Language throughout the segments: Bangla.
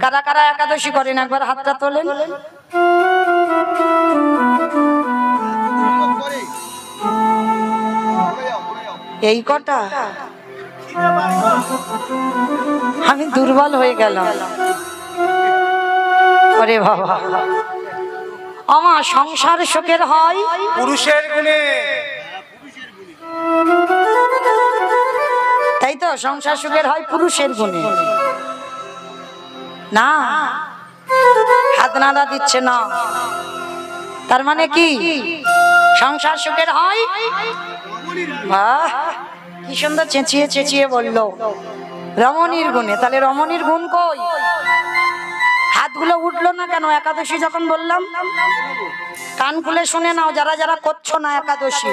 কারা কারা একাদশী করেন একবার হাতটা তোলেন। এই কটা, আমি দুর্বল হয়ে গেলাম। ওরে বাবা, আমার সংসার সুখের হয় পুরুষের গুণে। তাই তো, সংসার সুখের হয় পুরুষের গুণে। না, হাত নাড়া দিচ্ছে না, তার মানে কি সংসার সুখের হয়? বাহ, কি সুন্দর চেঁচিয়ে চেঁচিয়ে বললো রমণীর গুণে। তাহলে রমণীর গুণ কই? হাতগুলো উঠলো না কেন একাদশী যখন বললাম? কান খুলে শুনে নাও যারা যারা করছো না একাদশী।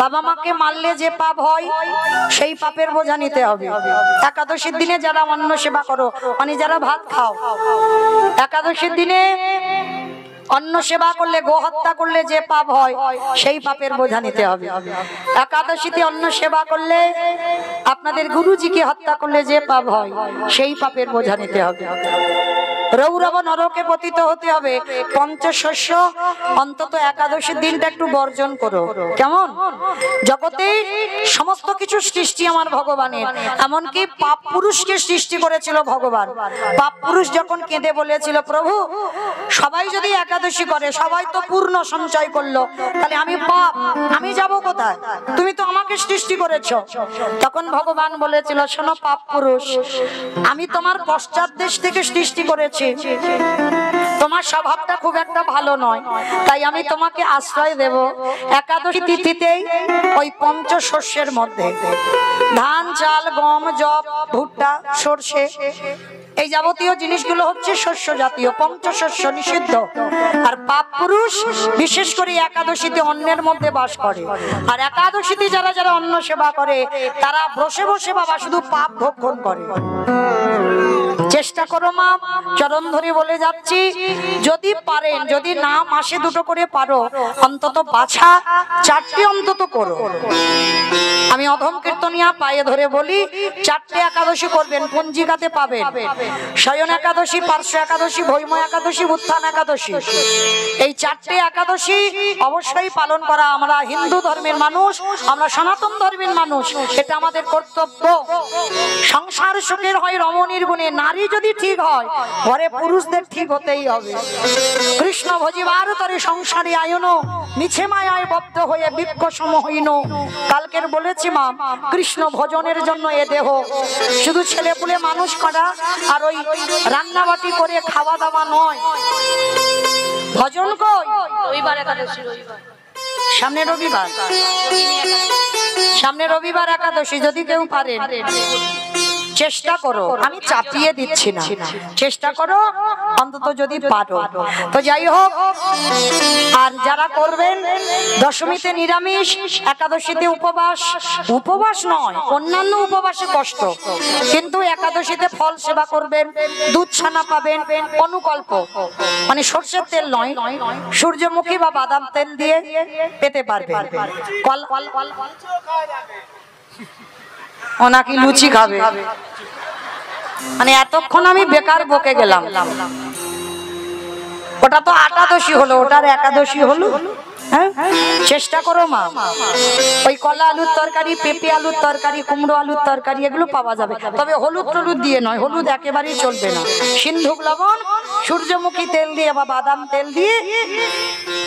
বাবা মাকে মারলে যে পাপ হয় সেই পাপের বোঝা নিতে হবে। একাদশীর দিনে যারা অন্ন সেবা করো, মানে যারা ভাত খাও, একাদশীর দিনে অন্ন সেবা করলে, গো হত্যা করলে যে পাপ হয় সেই পাপের বোঝা নিতে হবে। একাদশীতে অন্ন সেবা করলে, আপনাদের গুরুজিকে হত্যা করলে যে পাপ হয় সেই পাপের বোঝা নিতে হবে। রৌরব নরকে পতিত হতে হবে। পঞ্চশস্য অন্তত একাদশীর দিনটা একটু বর্জন করো। কেমন? জগতে সমস্ত কিছু সৃষ্টি আমার ভগবানের, এমনকি পাপ পুরুষকে সৃষ্টি করেছিল ভগবান। পাপ পুরুষ যখন কেঁদে বলেছিল, প্রভু সবাই যদি একাদশী করে, সবাই তো পূর্ণ সঞ্চয় করলো, তাহলে আমি পাপ, আমি যাব কোথায়? তুমি তো আমাকে সৃষ্টি করেছো। তখন ভগবান বলেছিল, শোনো পাপ পুরুষ, আমি তোমার পশ্চাৎ দেশ থেকে সৃষ্টি করেছি। তোমার স্বভাবটা খুব একটা ভালো নয়, তাই আমি তোমাকে আশ্রয় দেব একাদশী তিথিতেই ওই পঞ্চশস্যের মধ্যে, ধান, চাল, গম, যব, ভুট্টা, সরষে, এই যাবতীয় জিনিসগুলো হচ্ছে শস্য জাতীয়, পঞ্চশস্য নিষিদ্ধ। আর পাপ পুরুষ বিশেষ করে একাদশীতে অন্নের মধ্যে বাস করে। আর একাদশীতে যারা যারা অন্ন সেবা করে তারা বসে বসে বাবা শুধু পাপ ভক্ষণ করে। চেষ্টা করো মা, চরণ ধরে বলে যাচ্ছি, যদি পারেন, যদি না মাসে দুটো করে পারো, অন্তত বাছা 4টে অন্তত করো। আমি অধম কীর্তনিয়া পায়ে ধরে বলি, 4টে একাদশী করবেন, পঞ্জিকাতে পাবেন। শয়ন একাদশী, পার্শ্ব একাদশী, ভৈম একাদশী, উত্থান একাদশী। এই 4টে একাদশী অবশ্যই পালন করা। আমরা হিন্দু ধর্মের মানুষ, আমরা সনাতন ধর্মের মানুষ, এটা আমাদের কর্তব্য। সংসার সুখের হয় রমণীর গুণে। নারী যদি ঠিক হয়, ঘরে পুরুষদের ঠিক হতেই হবে। কৃষ্ণ ভজিবার তরে সংসারে আয়ন, মিছে মায়ায় বদ্ধ হয়ে বৃক্ষ সম হইন। কালকের বলেছি মা, কৃষ্ণ ভজনের জন্য এ দেহ, শুধু ছেলে পুলে মানুষ করা আর ওই রান্নাবাটি করে খাওয়া দাওয়া নয়। ভজন কই? রবিবার একাদশী, সামনে রবিবার, সামনে রবিবার একাদশী। যদি কেউ পারেন চেষ্টা করো, আমি চাপিয়ে দিচ্ছি না, চেষ্টা করো অন্তত যদি পারো। তো যাই হোক, আর যারা করবেন দশমীতে নিরামিষ, একাদশীতে উপবাস, উপবাস নয় অন্যান্য উপবাসে কষ্ট, কিন্তু একাদশীতে ফল সেবা করবেন, দুধ ছানা পাবেন, অনুকল্প মানে সরষের তেল নয়, সূর্যমুখী বা বাদাম তেল দিয়ে পেতে পারবেন। ওনাকি লুচি খাবে, মানে এতক্ষণ আমি বেকার বকে গেলাম। ওটা তো একাদশী হলো, ওটার একাদশী হলো। হ্যাঁ, চেষ্টা করো মা। ওই কলা আলুর তরকারি, পেঁপে আলুর তরকারি, কুমড়ো আলুর তরকারি এগুলো পাওয়া যাবে, তবে হলুদ টলুদ দিয়ে নয়, হলুদ একেবারেই চলবে না। সিন্ধুক লবণ, সূর্যমুখী তেল দিয়ে বা বাদাম তেল দিয়ে,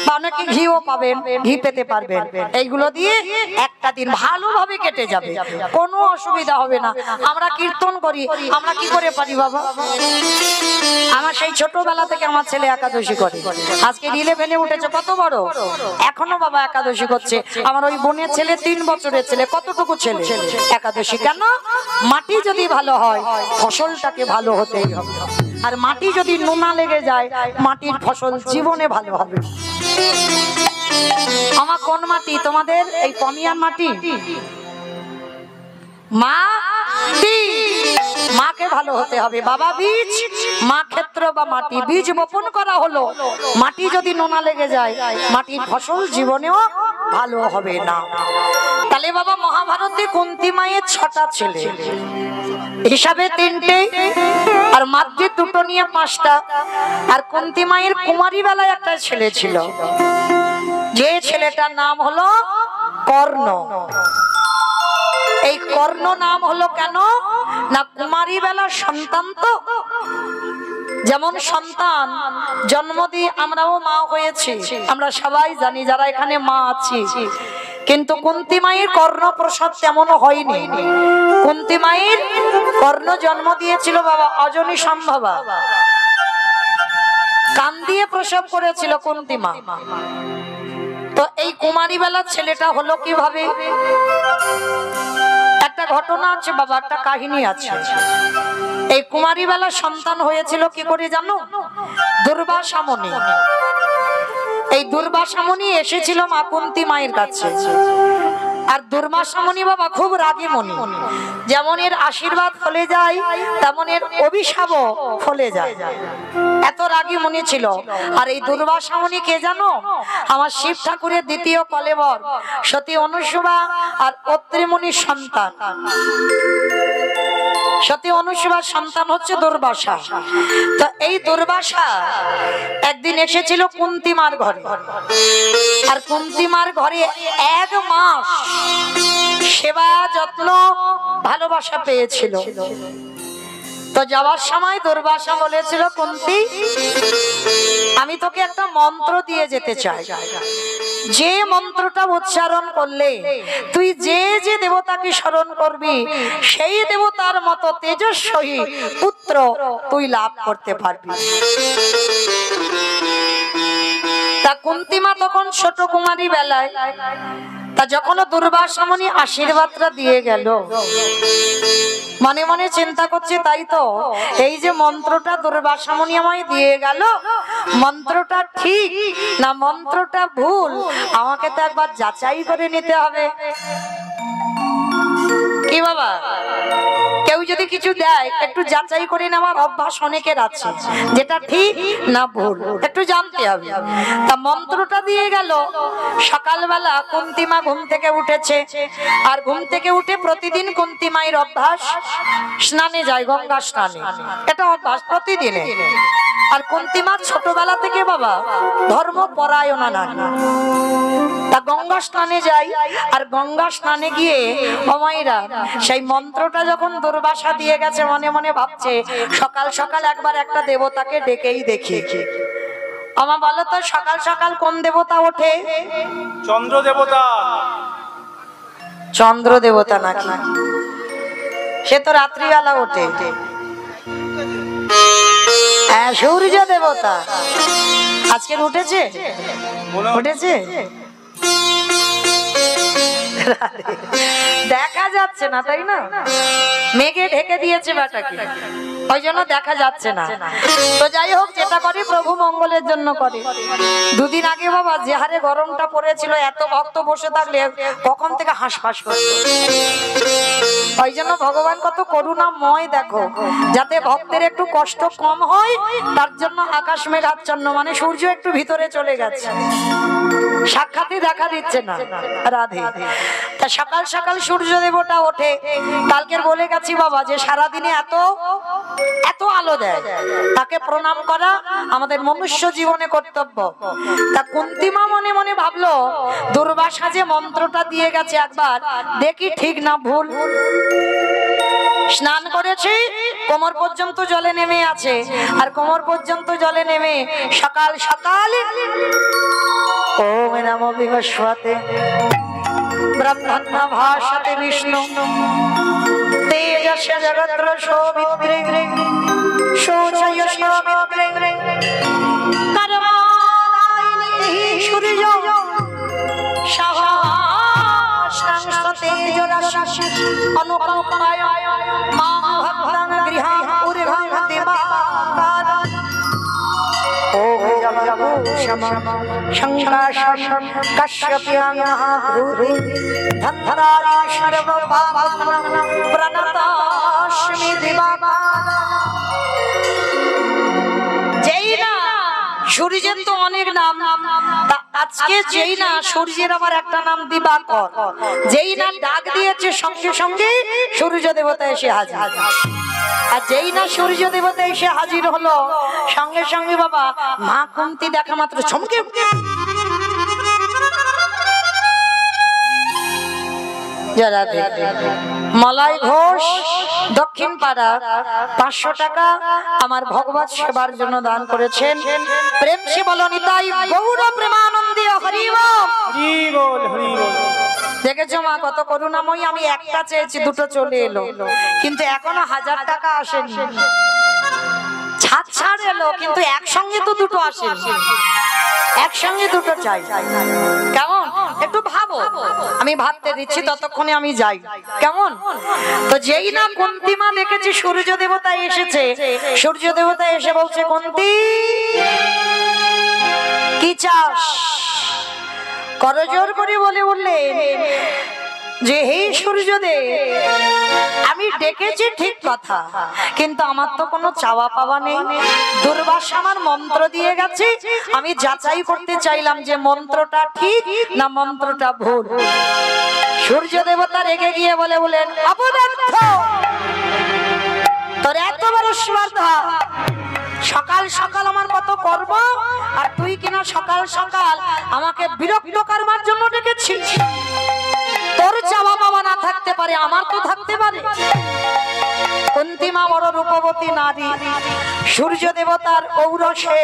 বা অনেকে ঘিও পাবেন, ঘি পেতে পারবেন, এইগুলো দিয়ে একটা দিন ভালোভাবে কেটে যাবে, কোনো অসুবিধা হবে না। আমরা কীর্তন করি, আমরা কি করে পারি বাবা? আমার সেই ছোটবেলা থেকে আমার ছেলে একাদশী করে, আজকে 11-এ উঠেছে, কত বড়, এখনো বাবা একাদশী করছে। আমার ওই বোনের ছেলে 3 বছরের ছেলে, কতটুকু ছেলে, একাদশী। কেন? মাটি যদি ভালো হয় ফসলটাকে ভালো হতেই হবে, আর মাটি যদি নোনা লেগে যায় মাটির ফসল জীবনে ভালো হবে। আমার কোন মাটি? তোমাদের এই পমিয়ান মাটি, মাটি, মাকে ভালো হতে হবে। বাবা বীজ, মা ক্ষেত্র বা মাটি, বীজ বপন করা হলো, মাটি যদি নোনা লেগে যায় মাটির ফসল জীবনেও ভালো হবে না। তাহলে বাবা মহাভারতে কুন্তী মায়ের 6টা ছেলে, হিসাবে 3টে, আর মাতৃ 2টো নিয়ে 5টা। আর কুন্তী মায়ের কুমারী বেলায় একটা ছেলে ছিল, যে ছেলেটার নাম হলো কর্ণ। এই কর্ণ নাম হলো কেন না, কুমারী বেলার সন্তান তো, যেমন সন্তান জন্ম দিয়ে আমরাও মা হয়েছি, আমরা সবাই জানি যারা এখানে মা আছি। কিন্তু কুন্তী মায়ের কর্ণ প্রসব তেমন হয়নি। কুন্তী মায়ের কর্ণ জন্ম দিয়েছিল বাবা অজনী সম্ভবা, কান দিয়ে প্রসব করেছিল কুন্তী মা। তো এই কুমারী বেলার ছেলেটা হলো কিভাবে, একটা ঘটনা আছে বাবা, একটা কাহিনী আছে। এই কুমারী বেলার সন্তান হয়েছিল কি করে জানো? দুর্বাসা মুনি। এই দুর্বাসা মুনি এসেছিল মা কুন্তী মায়ের কাছে। আর দুর্বাসা মুনি বাবা খুব রাগী মুনি, যেমন এর আশীর্বাদ ফলে যায় তেমন এর অভিশাপও ফলে যায়, এত রাগী মুনি ছিল। আর এই দুর্বাসা মুনি কে জানো? আমার শিব ঠাকুরের দ্বিতীয় কলেবর সতী অনুসুয়া আর অত্রি মুনির সন্তান। সতী অনুসুয়ার সন্তান হচ্ছে দুর্বাসা। তো এই দুর্বাসা একদিন এসেছিল কুন্তী মার ঘরে, আর কুন্তী মার ঘরে 1 মাস সেবা যত্ন ভালোবাসা পেয়েছিল। তো যাওয়ার সময় দুর্বাসা বলেছিল, কুন্তী আমি তোকে একটা মন্ত্র দিয়ে যেতে চাই, যে মন্ত্রটা উচ্চারণ করলে তুই যে যে দেবতাকে স্মরণ করবি সেই দেবতার মতো তেজস্বী পুত্র তুই লাভ করতে পারবি। তা কুন্তী মা তখন ছোট কুমারী বেলায়, তা যখন দুর্বাসা মুনি আশীর্বাদটা দিয়ে গেল, মনে মনে চিন্তা করছে তাই তো, এই যে মন্ত্রটা দুর্বাসা মুনি আমায় দিয়ে গেল, মন্ত্রটা ঠিক না মন্ত্রটা ভুল, আমাকে তো একবার যাচাই করে নিতে হবে। কি বাবা, কেউ যদি কিছু দেয় একটু যাচাই করে নেওয়ার অভ্যাস অনেকের আছে, যেটা ঠিক না ভুল একটু জানতে হবে। তা মন্ত্রটা দিয়ে গেল। সকালবেলা কুন্তী মা ঘুম থেকে উঠেছে, আর ঘুম থেকে উঠে প্রতিদিন কুন্তী মায়ের অভ্যাস স্নানে যায়, গঙ্গা স্নানে, এটা অভ্যাস প্রতিদিনে। আর কুন্তী মা ছোটবেলা থেকে বাবা ধর্ম পরায়ণা না, তা গঙ্গা স্নানে যায়। আর গঙ্গা স্নানে গিয়ে অমাইরা সেই মন্ত্রটা যখন দুর্বাসা দিয়ে গেছে, মনে মনে ভাবছে সকাল সকাল একবার একটা দেবতাকে ডেকেই দেখি। আমা বলো তো সকাল সকাল কোন দেবতা ওঠে? চন্দ্র দেবতা। চন্দ্র দেবতা নাকি? সে তো রাত্রিবেলা ওঠে। হ্যাঁ, সূর্য দেবতা। আজকের উঠেছে? উঠেছে? দেখা যাচ্ছে না, তাই না? মেঘে ঢেকে দিয়েছে বেটাকে, ওই জন্য দেখা যাচ্ছে না। তো যাই হোক, যেটা করে প্রভু মঙ্গলের জন্য করে। দুদিন আগে বাবা যে হারে গরমটা পড়েছিল, এত ভক্ত বসে থাকলে কখন থেকে হাঁসফাঁস করতো। ওই জন্য ভগবান কত করুণাময়, দেখো যাতে ভক্তের একটু কষ্ট কম হয় তার জন্য আকাশ মেঘাচ্ছন্ন, মানে সূর্য একটু ভিতরে চলে গেছে, সাক্ষাৎই দেখা দিচ্ছে না। রাধে। তা সকাল সকাল সূর্য দেবতা ওঠে। কালকের বলে গেছি বাবা যে সারাদিনে এত এত আলো দেয়, তাকে প্রণাম করা আমাদের মনুষ্য জীবনে কর্তব্য। তা কুন্তী মা মনে মনে ভাবলো দুর্বাসা যে মন্ত্রটা দিয়ে গেছে একবার দেখি ঠিক না ভুল। স্নান করেছি, কোমর পর্যন্ত জলে নেমে আছে, আর কোমর পর্যন্ত জলে নেমে সকাল সকাল ওম নমো বিভস্বতে ব্রহ্মণ্য ভাষতে বিষ্ণু তেজস্য জগত্র শোভিত্রে শোচয় শোভিত্রে কর্মাদায়িনী সূর্য সহস্রাংশ তেজরাশি অনুকম্পায় মাং ভক্তাং গৃহাং উর্ঘং দিবাকার ওম জগৎ সমা শঙ্কাশং কশ্যপ্যাং মহাভূরি ধন্ধারি সর্বপাপং প্রণতাস্মি দিবাকার। যেই না সূর্যের তো অনেক নাম, আজকে যেই না সূর্যের আবার একটা নাম দিবাকর, যেই না ডাক দিয়েছে সঙ্গে সঙ্গে সূর্য দেবতা এসে হাজির। আর যেই না সূর্য দেবতা এসে হাজির হলো সঙ্গে সঙ্গে বাবা মা কুন্তী দেখা মাত্র চমকে মলাই ঘোষ দক্ষিণ পাড়া 500 টাকা আমার ভগবত সেবার জন্য দান করেছেন। প্রেম সে বলো নিতাই গৌর প্রেমানন্দে হরি বল। দেখেছো মা কত করুণাময়ী, আমি একটা চেয়েছি দুটো চলে এলো, কিন্তু এখনো 1000 টাকা আসেনি। ছাড় এলো কিন্তু একসঙ্গে তো দুটো আসে, একসঙ্গে দুটো চাই। কেমন একটু ভাবো, আমি ভাবতে দিচ্ছি ততক্ষণে আমি যাই। কেমন? তো যেই না কুন্তী মা দেখেছি সূর্য দেবতা এসেছে, সূর্য দেবতা এসে বলছে কুন্তী কি চাস? করজোর করে বলে উঠলেন যে হে সূর্যদেব, আমি ডেকেছি ঠিক কথা, কিন্তু আমার তো কোনো চাওয়া পাওয়া নেই। দুর্বাসা আমার মন্ত্র দিয়ে গেছে, আমি যাচাই করতে চাইলাম যে মন্ত্রটা ঠিক না মন্ত্রটা ভুল। সূর্য দেবতা রেগে গিয়ে বলেন অপদার্থ, তোর এত বড় স্পর্ধা, সকাল সকাল আমার কত কর্ম আর তুই কিনা সকাল সকাল আমাকে বিরক্ত করবার জন্য ডেকেছিস। তোর চাওয়া পাওয়া না থাকতে পারে, আমার তো থাকতে পারে। কুন্তী মা বড় রূপবতী নারী, সূর্য দেবতার ঔরসে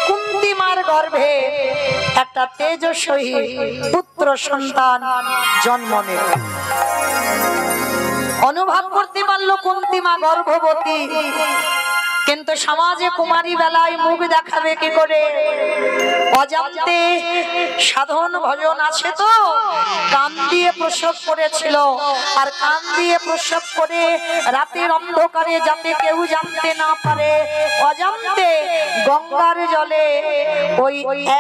কুন্তী মার গর্ভে একটা তেজস্বী পুত্র সন্তান জন্ম নিল। অনুভব করতে পারলো কুন্তী মা গর্ভবতী, কিন্তু সমাজে কুমারী বেলায় মুখ দেখাবে কি করে? অজান্তে সাধন ভজন আছে তো, কান দিয়ে প্রসব করেছিল, আর কান দিয়ে প্রসব করে রাতের অন্ধকারে যাতে কেউ জানতে না পারে অজান্তে গঙ্গার জলে ওই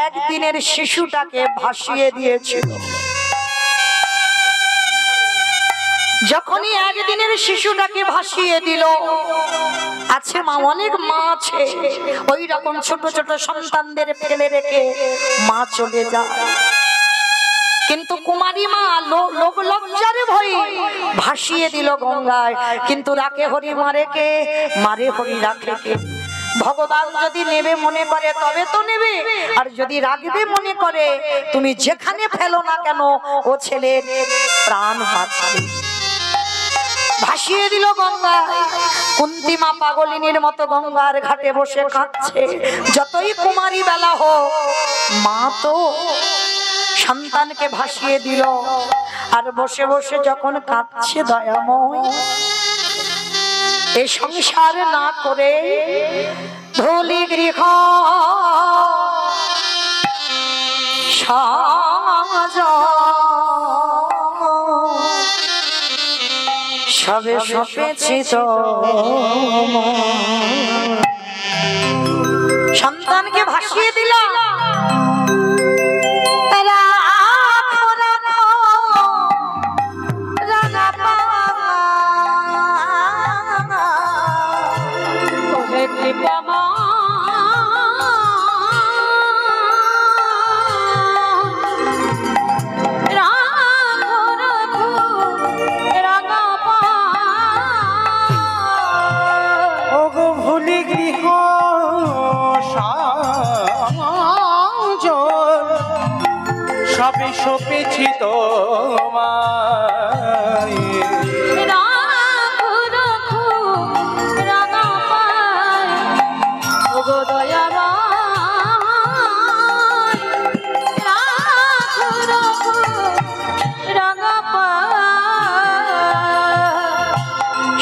একদিনের শিশুটাকে ভাসিয়ে দিয়েছিল। যখনই একদিনের শিশুটাকে ভাসিয়ে দিল, আছে মা, অনেক মা আছে ওই রকম ছোট ছোট সন্তানদের ফেলে রেখে মা চলে যায়, কিন্তু কুমারী মা লোক লজ্জার ভয়ে ভাসিয়ে দিল গঙ্গায়। কিন্তু রাখে হরি মারে কে, মারে হরি রাখে কে? ভগবান যদি নেবে মনে করে তবে তো নেবে, আর যদি রাখবে মনে করে তুমি যেখানে ফেলো না কেন ও ছেলের প্রাণ বাঁচাবে। ভাসিয়ে দিল গঙ্গা। কুন্তী মা পাগলিনীর মতো গঙ্গার ঘাটে বসে কাঁদছে। যতই কুমারী বেলা হোক, মা তো সন্তানকে ভাসিয়ে দিল, আর বসে বসে যখন কাঁদছে দয়াময়, এই সংসার না করে ধুলি গৃহ সাজ সবে সপেছি তো সন্তানকে ভাসিয়ে দিলাম। সবে সপেছি তোমায়,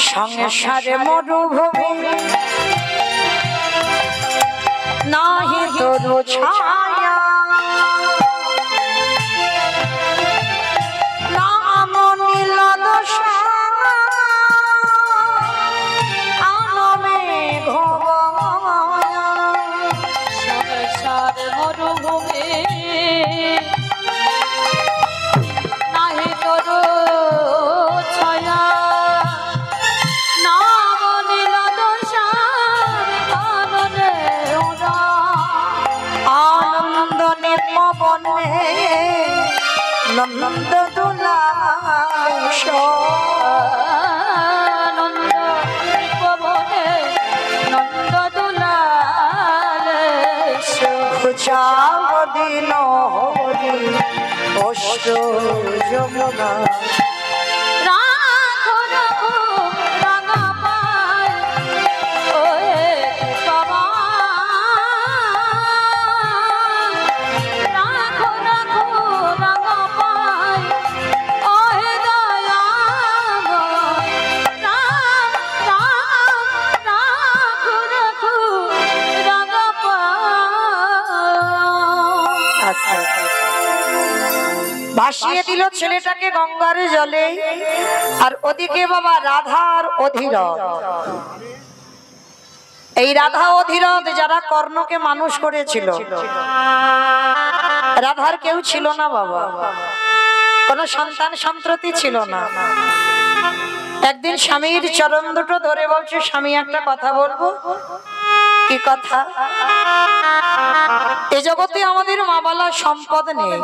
সংসারে মরুভূমি নাহি তরু ছায়া, নাম নীল দশা আনমে ঘোয়া। সংসারে মরুভূমি নাহি তরু ছায়া, নন্দ দুলালেশ নন্দ পবনে নন্দ দুলালেশ ঘুচাও দিন হরি অষ্ট যমুনা রাখো রাখো রাঙা পায় ওহে বাবা রাখো রাখো রাঙা পায় ওহে দয়া রাম রাম রাখো রাখো রাঙা পায় আচ্ছা ভাসিয়ে দিল ছেলেটাকে গঙ্গার জলে আর ওদিকে বাবা রাধার অধীরথ এই রাধা অধীরথ যারা কর্ণকে মানুষ করেছিল রাধার কেউ ছিল না বাবা কোনো সন্তান সন্ততি ছিল না একদিন স্বামীর চরণ দুটো ধরে বলছে স্বামী একটা কথা বলবো কি কথা এ জগতে আমাদের মা বলা সম্পদ নেই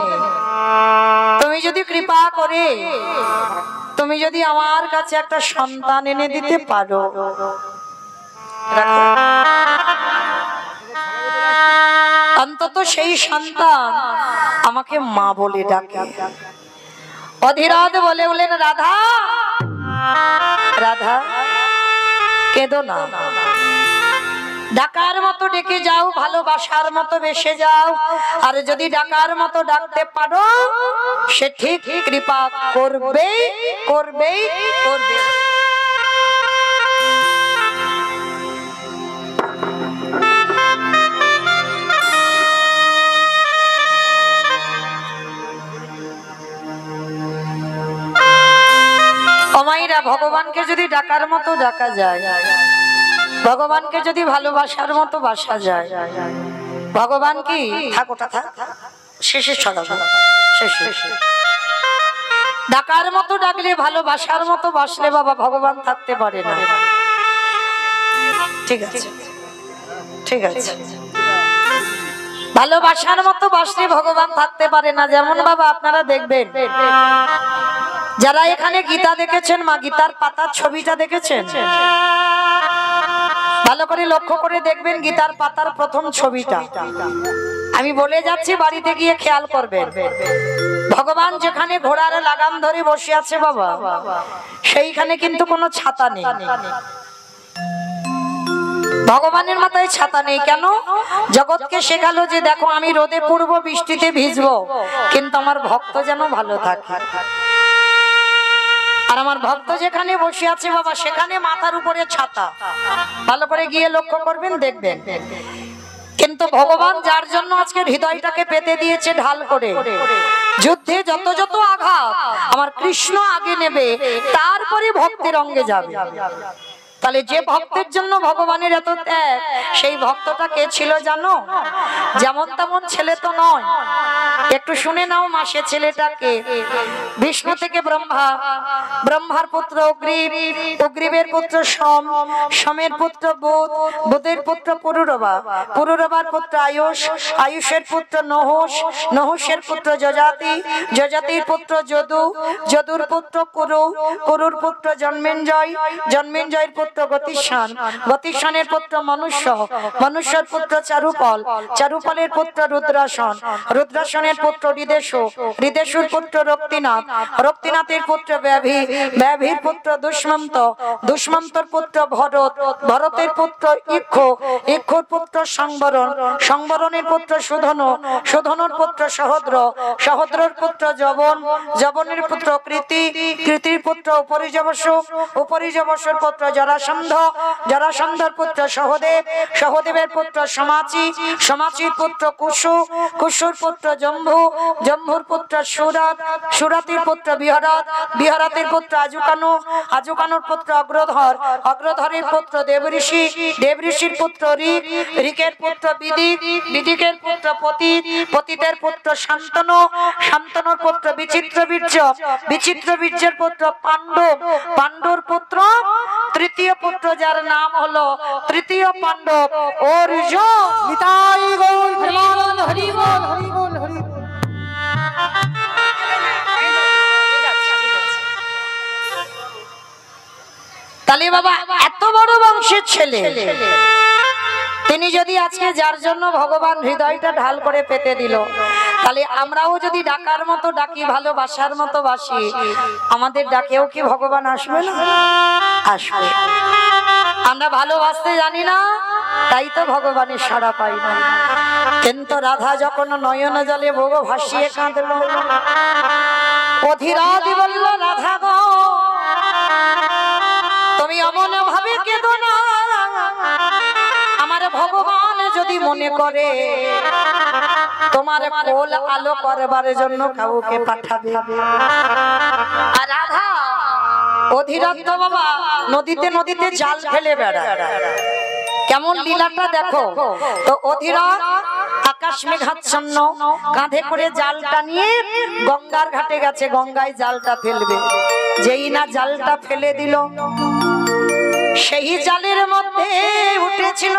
তুমি যদি কৃপা করে তুমি যদি আমার কাছে একটা সন্তান এনে দিতে পারো অন্তত সেই সন্তান আমাকে মা বলে ডাকে অধীরথ বলে বলেন রাধা রাধা কেঁদো না ডাকার মতো ডেকে যাও ভালোবাসার মতো বেসে যাও আর যদি ডাকার মতো ডাকতে পারো সে ঠিক কৃপা করবে করবে করবে অমাইরা ভগবানকে যদি ডাকার মতো ডাকা যায় ভগবানকে যদি ভালোবাসার মতো বাসা যায় ভগবান কি থাকোটা থাক শেষে ছড়াবো শেষে ডাকার মতো ডাকলে ভালোবাসার মতো বাসলে বাবা ভগবান থাকতে পারে না ঠিক আছে ঠিক আছে ভালোবাসার মতো বাসলে ভগবান থাকতে পারে না যেমন বাবা আপনারা দেখবেন যারা এখানে গীতা দেখেছেন মা গীতার পাতার ছবিটা দেখেছেন ভালো করে লক্ষ্য করে দেখবেন গীতার পাতার প্রথম ছবিটা আমি বলে যাচ্ছি বাড়িতে গিয়ে খেয়াল করবেন ভগবান যেখানে ঘোড়ার লাগাম ধরে বসে আছে বাবা সেইখানে কিন্তু কোনো ছাতা নেই ভগবানের মাথায় ছাতা নেই কেন জগৎকে শেখালো যে দেখো আমি রোদে পড়বো বৃষ্টিতে ভিজবো কিন্তু আমার ভক্ত যেন ভালো থাকে আর আমার ভক্ত যেখানে বসে আছে বাবা সেখানে মাথার উপরে ছাতা ভালো করে গিয়ে লক্ষ্য করবেন দেখবেন কিন্তু ভগবান যার জন্য আজকে হৃদয়টাকে পেতে দিয়েছে ঢাল করে যুদ্ধে যত যত আঘাত আমার কৃষ্ণ আগে নেবে তারপরে ভক্তের অঙ্গে যাবে তাহলে যে ভক্তের জন্য ভগবানের এত ত্যাগ সেই ভক্তটা কে ছিল জানো যেমন তেমন ছেলে তো নয় একটু শুনে নাও মা সে ছেলেটাকে বিষ্ণু থেকে ব্রহ্মা ব্রহ্মার পুত্র অগ্রিব অগ্রিবের পুত্র সোম সোমের পুত্র বুধ বুধের পুত্র পুরুরবা পুরুরবার পুত্র আয়ুষ আয়ুষের পুত্র নহুষ নহুষের পুত্র যজাতি যজাতির পুত্র যদু যদুর পুত্র কুরু কুরুর পুত্র জন্মেঞ্জয় জন্মেঞ্জয়ের পুত্র গতিশান গতিশানের পুত্র মনুষ্য মনুষ্যের পুত্র চারুপল চারুপলের পুত্র রুদ্রাসন রুদ্রাসনের পুত্র হৃদেশু হৃদেশুর পুত্র রক্তিনাথ রক্তিনাথের পুত্র ব্যাভি ব্যাভির পুত্র দুষ্মন্ত দুষ্মন্তর পুত্র ভরত ভরতের পুত্র ইক্ষু ইক্ষুর পুত্র সংবরণ সংবরণের পুত্র সুধনু সুধনুর পুত্র সহদ্র সহদ্রর পুত্র যবন যবনের পুত্র কৃতি কৃতির পুত্র উপরিযবসু উপরিযবসুর পুত্র জরাসন্ধ জরাসন্ধর পুত্র সহদেব সহদেবের পুত্র সমাচি সমাচির পুত্র কুশু কুশুর পুত্র জম্ভু জম্ভুর পুত্র সুরত সুরতির পুত্র বিহরত বিহরতের পুত্র আজুকানু আজুকানুর পুত্র অগ্রধর অগ্রধরের পুত্র দেবঋষি দেবঋষির পুত্র ঋক ঋকের পুত্র বিদিক বিদিকের পুত্র পতিত পতিতের পুত্র শান্তনু শান্তনুর পুত্র বিচিত্র বীর্য বিচিত্র বীর্যের পুত্র পাণ্ডব পাণ্ডুর পুত্র তৃতীয় পুত্র যার নাম হলো তৃতীয় পাণ্ডব অর্জুন নিতাই গৌর হরি বল হরি বল হরি বল হরি তাহলে বাবা এত বড় বংশের ছেলে, তিনি যদি আজকে যার জন্য ভগবান হৃদয়টা ঢাল করে পেতে দিল, তাহলে আমরাও যদি ডাকার মতো ডাকি, ভালোবাসার মতো বাসি, আমাদের ডাকেও কি ভগবান আসবে না? আসবে। আমরা ভালোবাসতে জানি না, তাই তো ভগবানের সাড়া পাই না। কিন্তু রাধা যখন নয়ন জলে ভোগ ভাসিয়ে কাঁদল, অধীরাদি বলল, রাধা গো তুমি অমন ভাবে কেঁদো না, আমার ভগবান যদি মনে করে তোমার কোল আলো করবার জন্য কাউকে পাঠাবে। আর রাধা অধীরথ বাবা নদীতে নদীতে জাল ফেলে বেড়ায়, কেমন লীলাটা দেখো তো। অধীরথ আকাশ মেঘাচ্ছন্ন, কাঁধে করে জালটা নিয়ে গঙ্গার ঘাটে গেছে, গঙ্গায় জালটা ফেলবে। যেই না জালটা ফেলে দিল, সেই জালের মধ্যে উঠেছিল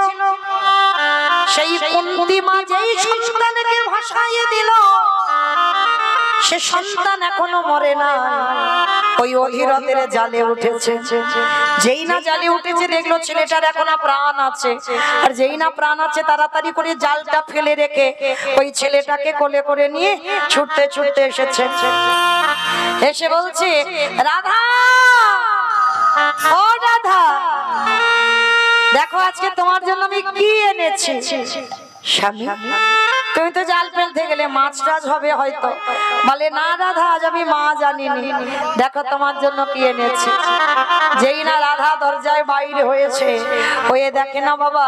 সেই কুন্তি মা, যেই সন্তানকে ভাসাইয়ে দিল, সে সন্তান এখনো মরে না, ওই অধীরথের জালে উঠেছে। যেই না জালে উঠেছে, দেখলো ছেলেটার এখনো প্রাণ আছে। আর যেই না প্রাণ আছে, তাড়াতাড়ি করে জালটা ফেলে রেখে ওই ছেলেটাকে কোলে করে নিয়ে ছুটতে ছুটতে এসেছে। এসে বলছে, রাধা ও রাধা, দেখো আজকে তোমার জন্য আমি কি এনেছি। স্বামী তুমি তো জাল ফেলতে গেলে মাছ টাছ হবে হয়তো। বলে, না রাধা, আজ আমি মা জানিনি, দেখো তোমার জন্য কি এনেছি। যেই না রাধা দরজায় বাইরে হয়েছে, হয়ে দেখে না বাবা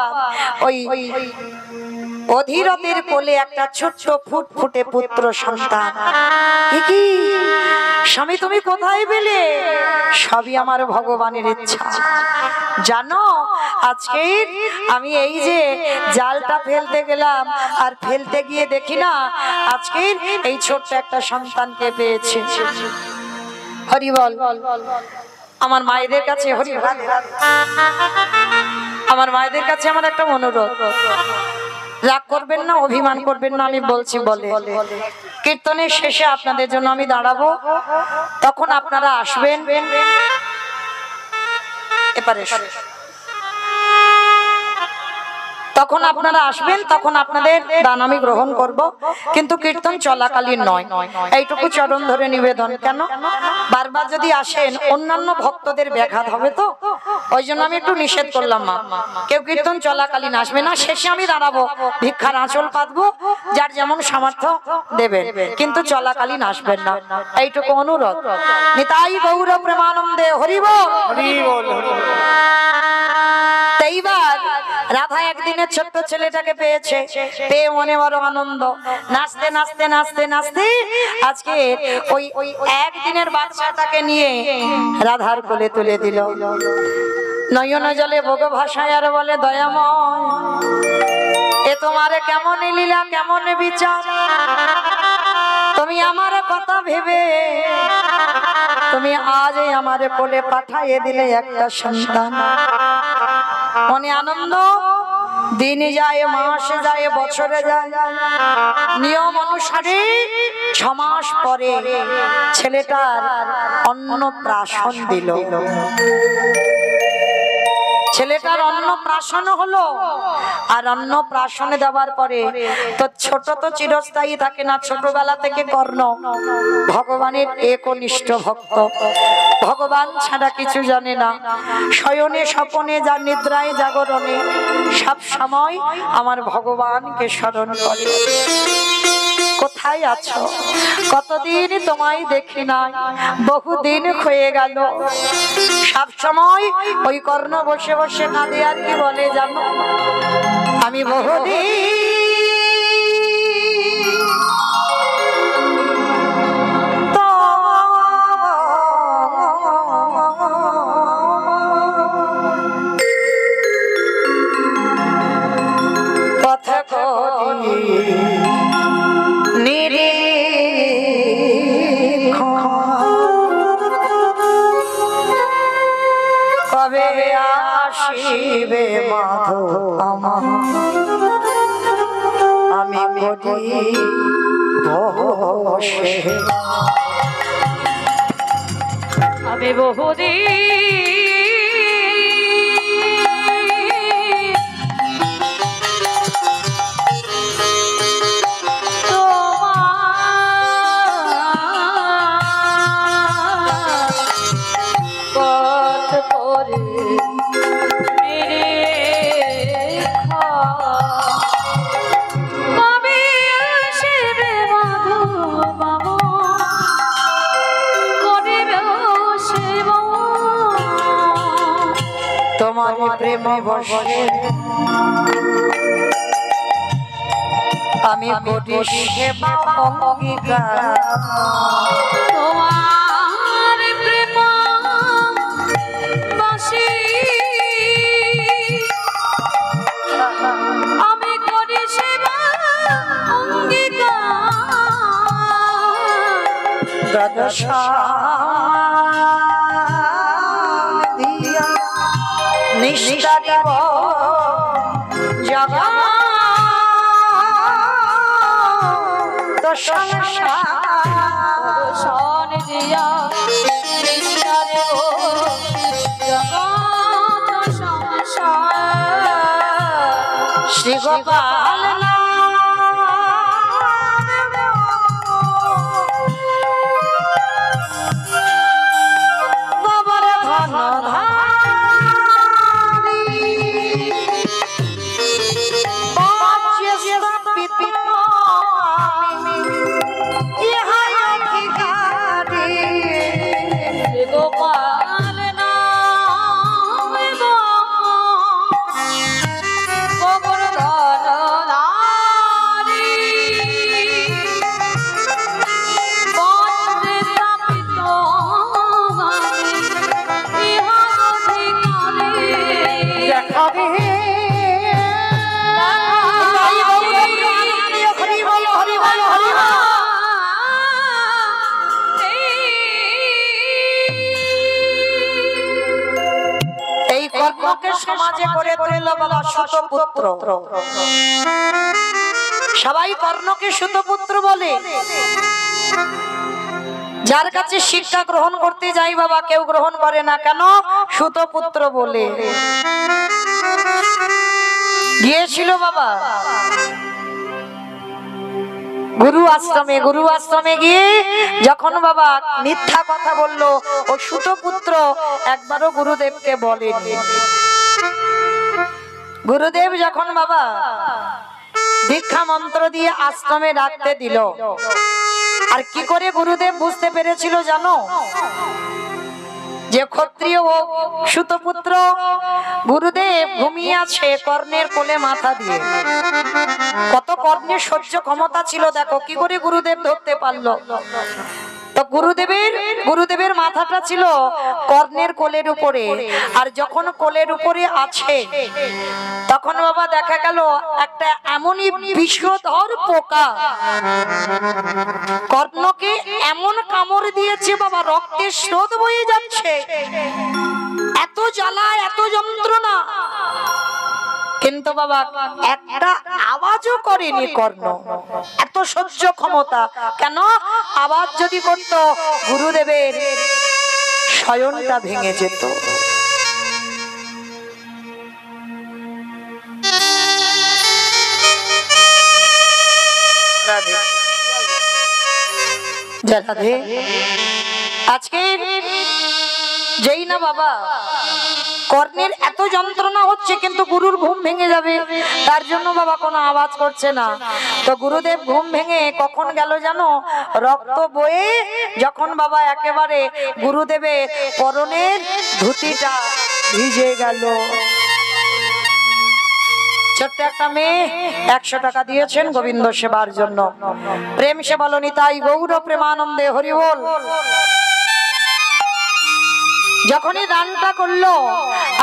ওই অধীরথের কোলে একটা ছোট্ট ফুটফুটে পুত্র সন্তান। কি স্বামী তুমি কোথায় পেলে? সবই আমার ভগবানের ইচ্ছা। জানো আজকে আমি এই যে জালটা ফেলতে গেলাম, আর ফেলতে গিয়ে দেখি না আজকে এই ছোট্ট একটা সন্তানকে পেয়েছি। হরি বল। আমার মায়েদের কাছে, হরি বল, আমার মায়েদের কাছে আমার একটা অনুরোধ, রাগ করবেন না, অভিমান করবেন না, আমি বলছি বলে। কীর্তনের শেষে আপনাদের জন্য আমি দাঁড়াবো, তখন আপনারা আসবেন এপারে, তখন আপনারা আসবেন, তখন আপনাদের দান আমি গ্রহণ করব, কিন্তু কীর্তন চলাকালীন নয়। এইটুকু চরণ ধরে নিবেদন। কেন বারবার যদি আসেন অন্যান্য ভক্তদের ব্যাঘাত হবে, তো ওই জন্য আমি একটু নিষেধ করলাম। মা কেউ কীর্তন চলাকালীন আসবে না, শেষে আমি দাঁড়াবো, ভিক্ষার আঁচল পাতবো, যার যেমন সামর্থ্য দেবেন, কিন্তু চলাকালীন আসবেন না, এইটুকু অনুরোধ। নিতাই গৌর প্রেমানন্দে হরি বল। এইবার রাধা একদিনের ছোট্ট ছেলেটাকে পেয়েছে, পেয়ে মনে বড় আনন্দ, নাচতে নাচতে নাচতে নাচতে আজকে ওই একদিনের বাচ্চাটাকে নিয়ে রাধার কোলে তুলে দিল। নয়ন জলে ভোগ ভাষায় আর বলে, দয়াময় এ তোমার কেমন লীলা, কেমন বিচার, তুমি আমার কথা ভেবে তুমি আজ আমার কোলে পাঠাইয়ে দিলে একটা সন্তান। মনে আনন্দ, দিন যায়, মাস যায়, বছরে যায়, নিয়ম অনুসারে 6 মাস পরে ছেলেটার অন্নপ্রাশন দিল। ছেলেটার অন্নপ্রাশন হলো, আর অন্নপ্রাশনে দেওয়ার পরে তো ছোট তো চিরস্থায়ী থাকে না, ছোটবেলা থেকে কর্ণ ভগবানের একনিষ্ঠ ভক্ত, ভগবান ছাড়া কিছু জানে না। শয়নে স্বপনে, যা নিদ্রায় জাগরণে, সব সময় আমার ভগবানকে স্মরণ করে। কোথায় আছো? কতদিন তোমায় দেখি নাই, বহুদিন হয়ে গেল। সব সময় ওই কর্ণ বসে বসে কাঁদে, আর কি বলে জানো, আমি বহুদিন কথা কই কবে আসিবে মাধব আমার, আমি করি বসে, আমি বহুদিন প্রেম বসে আমি করি সেবা অঙ্গীকার তোমার প্রেম বসে আমি করি সেবা অঙ্গীকার দিয়া নিষ্ঠা দিব জগা তো সংসার সন দিয়া নিষ্ঠা দেব জগৎ সংসার শ্রী গোপাল বাবার ধন গোপাল নাম গোবর ধন নারী বন্দে স্থাপিত ইহার অধিকারী দেখা দে হরি বল হরি বল হরি বল এই কর্মকে সমাজে করে তুলল বাবা সুতপুত্র সবাই কর্ণকে সুতপুত্র বলে যার কাছে শিক্ষা গ্রহণ করতে যাই বাবা কেউ গ্রহণ করে না কেন সুতপুত্র বলে গিয়েছিল বাবা গুরু আশ্রমে গিয়ে যখন বাবা মিথ্যা কথা বলল ও সুতপুত্র একবারও গুরুদেবকে বলেনি গুরুদেব যখন বাবা দীক্ষা মন্ত্র দিয়ে আশ্রমে রাখতে দিল আর কি করে গুরুদেব বুঝতে পেরেছিল জানো যে ক্ষত্রিয় ও সুতপুত্র গুরুদেব ঘুমিয়ে আছে কর্ণের কোলে মাথা দিয়ে কত কর্ণের সহ্য ক্ষমতা ছিল দেখো কি করে গুরুদেব ধরতে পারলো তো গুরুদেবের মাথাটা ছিল কর্ণের কোলের উপরে আর যখন কোলের উপরে আছে তখন বাবা দেখা গেল একটা এমনই বিষধর পোকা কর্ণকে এমন কামড় দিয়েছে বাবা রক্তের স্রোত বয়ে যাচ্ছে এত জ্বালা এত যন্ত্রণা কিন্তু বাবা একটা আওয়াজও করেনি কর্ণ এত সহ্য ক্ষমতা কেন আওয়াজ যদি করত গুরুদেবের শয়নটা ভেঙে যেত রাধে আজকে যেই না বাবা কর্ণের এত যন্ত্রণা হচ্ছে কিন্তু গুরুর ঘুম ভেঙে যাবে তার জন্য বাবা কোনো আওয়াজ করছে না তো গুরুদেব ঘুম ভেঙে কখন গেল জানো রক্ত বয়ে যখন বাবা একেবারে গুরুদেবের পরনের ধুতিটা ভিজে গেল ছোট্ট একটা মেয়ে 100 টাকা দিয়েছেন গোবিন্দ সেবার জন্য প্রেম সে বলনি তাই গৌর প্রেমানন্দে হরি বল যখনই দানটা করলো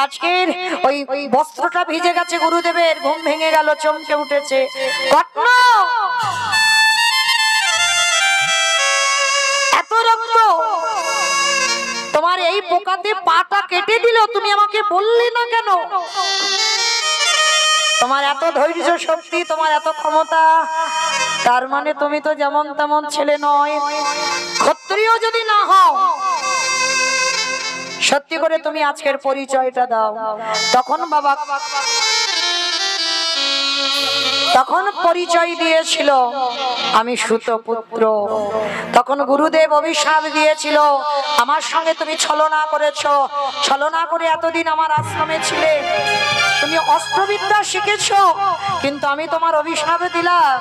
আজকের ওই বস্ত্রটা ভিজে গেছে গুরুদেবের ঘুম ভেঙে গেল চমকে উঠেছে কর্ণ এত রক্ত তোমার এই পোকাতে পাটা কেটে দিল তুমি আমাকে বললে না কেন তোমার এত ধৈর্য শক্তি তোমার এত ক্ষমতা তার মানে তুমি তো যেমন তেমন ছেলে নয় ক্ষত্রিয় যদি না হও সত্যি করে তুমি আজকের পরিচয়টা দাও তখন পরিচয় দিয়েছিল আমি সুতপুত্র। তখন গুরুদেব অভিশাপ দিয়েছিল, আমার সঙ্গে তুমি ছলনা করেছো, ছলনা করে এতদিন আমার আশ্রমে ছিলে, তুমি অস্ত্রবিদ্যা শিখেছো, কিন্তু আমি তোমার অভিশাপ দিলাম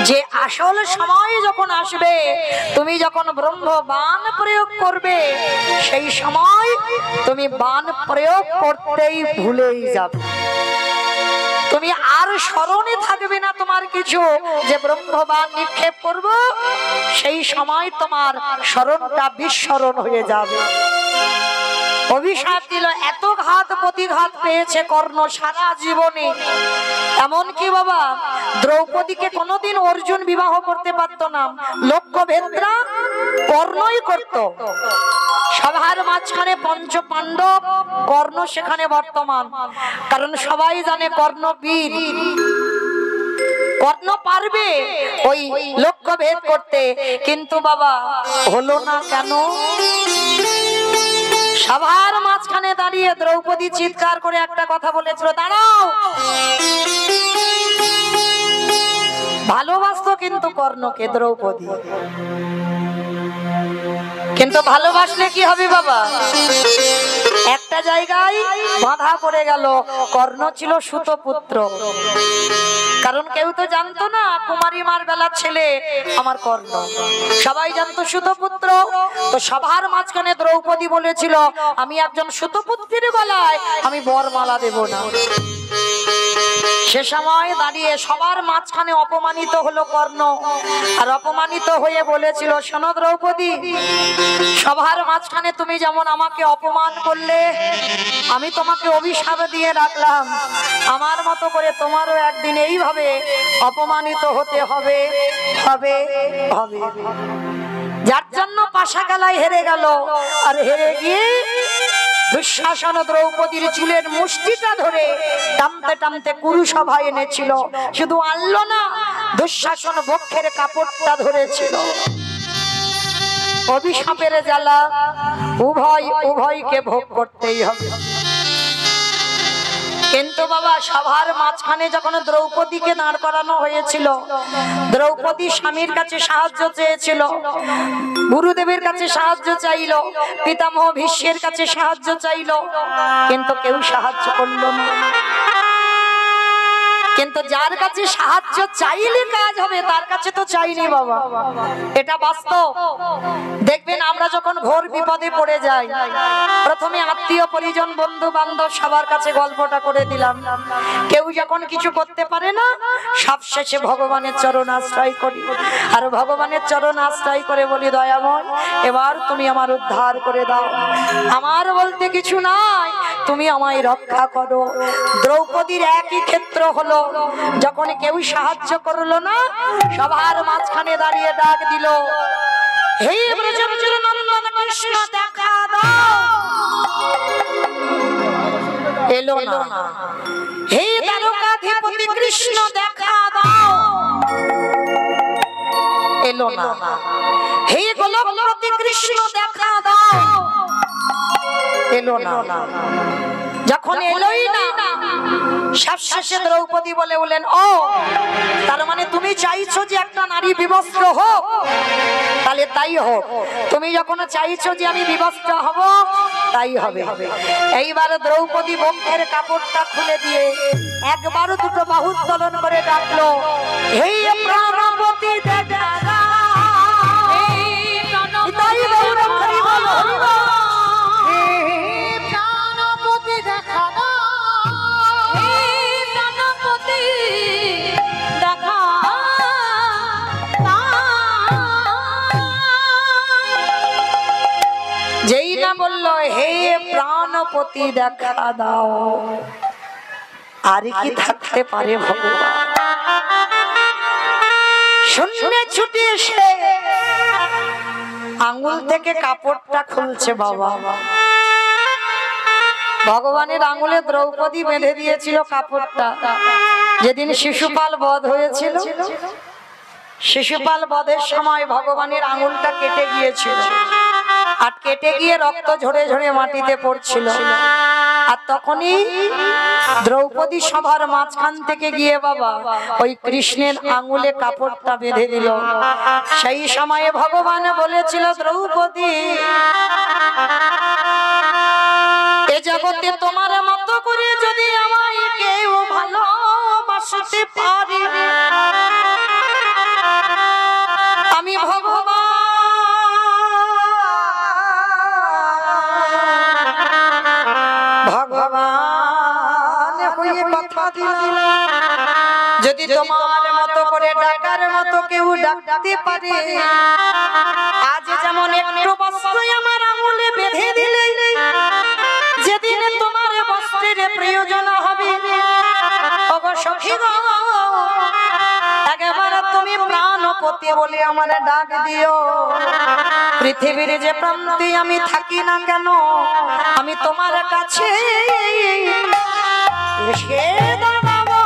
যে আসল সময় যখন আসবে, তুমি যখন ব্রহ্ম বাণ প্রয়োগ করবে, সেই সময় তুমি বাণ প্রয়োগ করতেই ভুলেই যাবে। তুমি আর স্মরণে থাকবে না তোমার কিছু, যে ব্রহ্মবাণ নিক্ষেপ করব, সেই সময় তোমার স্মরণটা বিস্মরণ হয়ে যাবে। অভিশাপ দিল, এত ঘাত প্রতিঘাত পেয়েছে কর্ণ সারা জীবনে। এমনকি বাবা দ্রৌপদীকে কোনোদিন অর্জুন বিবাহ করতে পারত না, লক্ষ্যভেদরা কর্ণই করত। সভার মাঝখানে পঞ্চ পাণ্ডব, কর্ণ সেখানে বর্তমান, কারণ সবাই জানে কর্ণ বীর, কর্ণ পারবে ওই লক্ষ্যভেদ করতে, কিন্তু বাবা হলো না কেন? সভার মাঝখানে দাঁড়িয়ে দ্রৌপদী চিৎকার করে একটা কথা বলেছিল, দাঁড়াও। ভালোবাসতো কিন্তু কর্ণকে দ্রৌপদী, কিন্তু ভালোবাসলে কি হবে বাবা? একটা জায়গায় বাধা পড়ে গেল, কর্ণ ছিল সুতপুত্র, কারণ কেউ তো জানতো না কুমারী মার বেলা ছেলে আমার কর্ণ, সবাই জানতো সুতপুত্র। তো সভার মাঝখানে দ্রৌপদী বলেছিল, আমি একজন সুতপুত্রের গলায় আমি বরমালা দেব না। সে সময় দাঁড়িয়ে সবার মাঝখানে অপমানিত হলো কর্ণ, আর অপমানিত হয়ে বলেছিল, শোনো দ্রৌপদী, সবার মাঝখানে তুমি যেমন আমাকে অপমান করলে, আমি তোমাকে অভিশাপ দিয়ে রাখলাম, আমার মতো করে তোমারও একদিন এইভাবে অপমানিত হতে হবে হবে হবে। যার জন্য পাশা খেলায় হেরে গেল, আর হেরে গিয়ে দুঃশাসন দ্রৌপদীর চুলের মুষ্টিটা ধরে টানতে টানতে কুরুসভায় এনেছিল। শুধু আনলো না, দুঃশাসন বক্ষের কাপড়টা ধরেছিল। অভিশাপের জ্বালা উভয়কে ভোগ করতেই হবে। কিন্তু বাবা সভার মাঝখানে যখন দ্রৌপদীকে দাঁড় করানো হয়েছিল, দ্রৌপদী স্বামীর কাছে সাহায্য চেয়েছিল, গুরুদেবের কাছে সাহায্য চাইল, পিতামহ ভীষ্মের কাছে সাহায্য চাইল, কিন্তু কেউ সাহায্য করলো না। কিন্তু যার কাছে সাহায্য চাইলে কাজ হবে, তার কাছে তো চাইনি বাবা, এটা বাস্তব। দেখবেন আমরা যখন ঘোর বিপদে পড়ে যাই, প্রথমে আত্মীয় পরিজন বন্ধু বান্ধব সবার কাছে গল্পটা করে দিলাম, কেউ যখন কিছু করতে পারে না, সবশেষে ভগবানের চরণ আশ্রয় করি, আর ভগবানের চরণ আশ্রয় করে বলি, দয়াময় এবার তুমি আমার উদ্ধার করে দাও, আমার বলতে কিছু নাই, তুমি আমায় রক্ষা করো। দ্রৌপদীর একই ক্ষেত্র হলো, যখন কেউ সাহায্য করলো না, সবার মাঝখানে দাঁড়িয়ে ডাক দিল, হে ব্রজেন্দ্র নন্দন কৃষ্ণ দেখা দাও, এলো না। হে দ্বারকাধিপতি কৃষ্ণ দেখা দাও, এলো না। হে গোলকপতি কৃষ্ণ দেখা দাও, এলো না। যখন এলোই না, সবশেষে দ্রৌপদী বলে উঠলেন, ও তার মানে তুমি চাইছো যে একটা নারী বিবস্ত্র হোক, তাহলে তাই হোক। তুমি যখন চাইছো যে আমি বিবস্ত্র হব, তাই হবে। এইবার দ্রৌপদী বক্ষের কাপড়টা খুলে দিয়ে একবার দুটো বাহু উত্তোলন করে ডাকলো, হে প্রাণবতী দেখা দাও, তাই গৌরব হরি বল হরি বল। যেই না বলল হে প্রাণপতি দেখা দাও, আর কি থাকতে পারে ভগবান? শূন্য ছুটে এসে আঙ্গুল থেকে কাপড়টা খুলছে বাবা। ভগবানের আঙ্গুলে দ্রৌপদী বেঁধে দিয়েছিল কাপড়টা। যেদিন শিশুপাল বধ হয়েছিল, শিশুপাল বধের সময় ভগবানের আঙ্গুলটা কেটে গিয়েছিল, আর কেটে গিয়ে রক্ত ঝরে ঝরে মাটিতে পড়ছিল। আর তখনই দ্রৌপদী সভার মাঝখান থেকে গিয়ে বাবা ওই কৃষ্ণের আঙুলে কাপড়টা বেঁধে দিল। সেই সময়ে ভগবান বলেছিল, দ্রৌপদী, এ জগতে তোমার মতো করে যদি আমায় কেউ ভালোবাসতে পারে, আমি ভগবান হয়ে কথা দিলাম, যদি তোমার মতো করে ডাকার মতো কেউ ডাকতে পারে, আজ যেমন একটু বস্ত্র আমার আঙুলে বেঁধে দিলে, যেদিন তোমার বস্ত্রের প্রয়োজন হবে, ওগো সখী গো, একবার তুমি প্রাণপতি বলে আমার ডাক দিও। পৃথিবীর যে প্রান্তে আমি থাকি না কেন, আমি তোমার কাছে এসে দাঁড়াবো।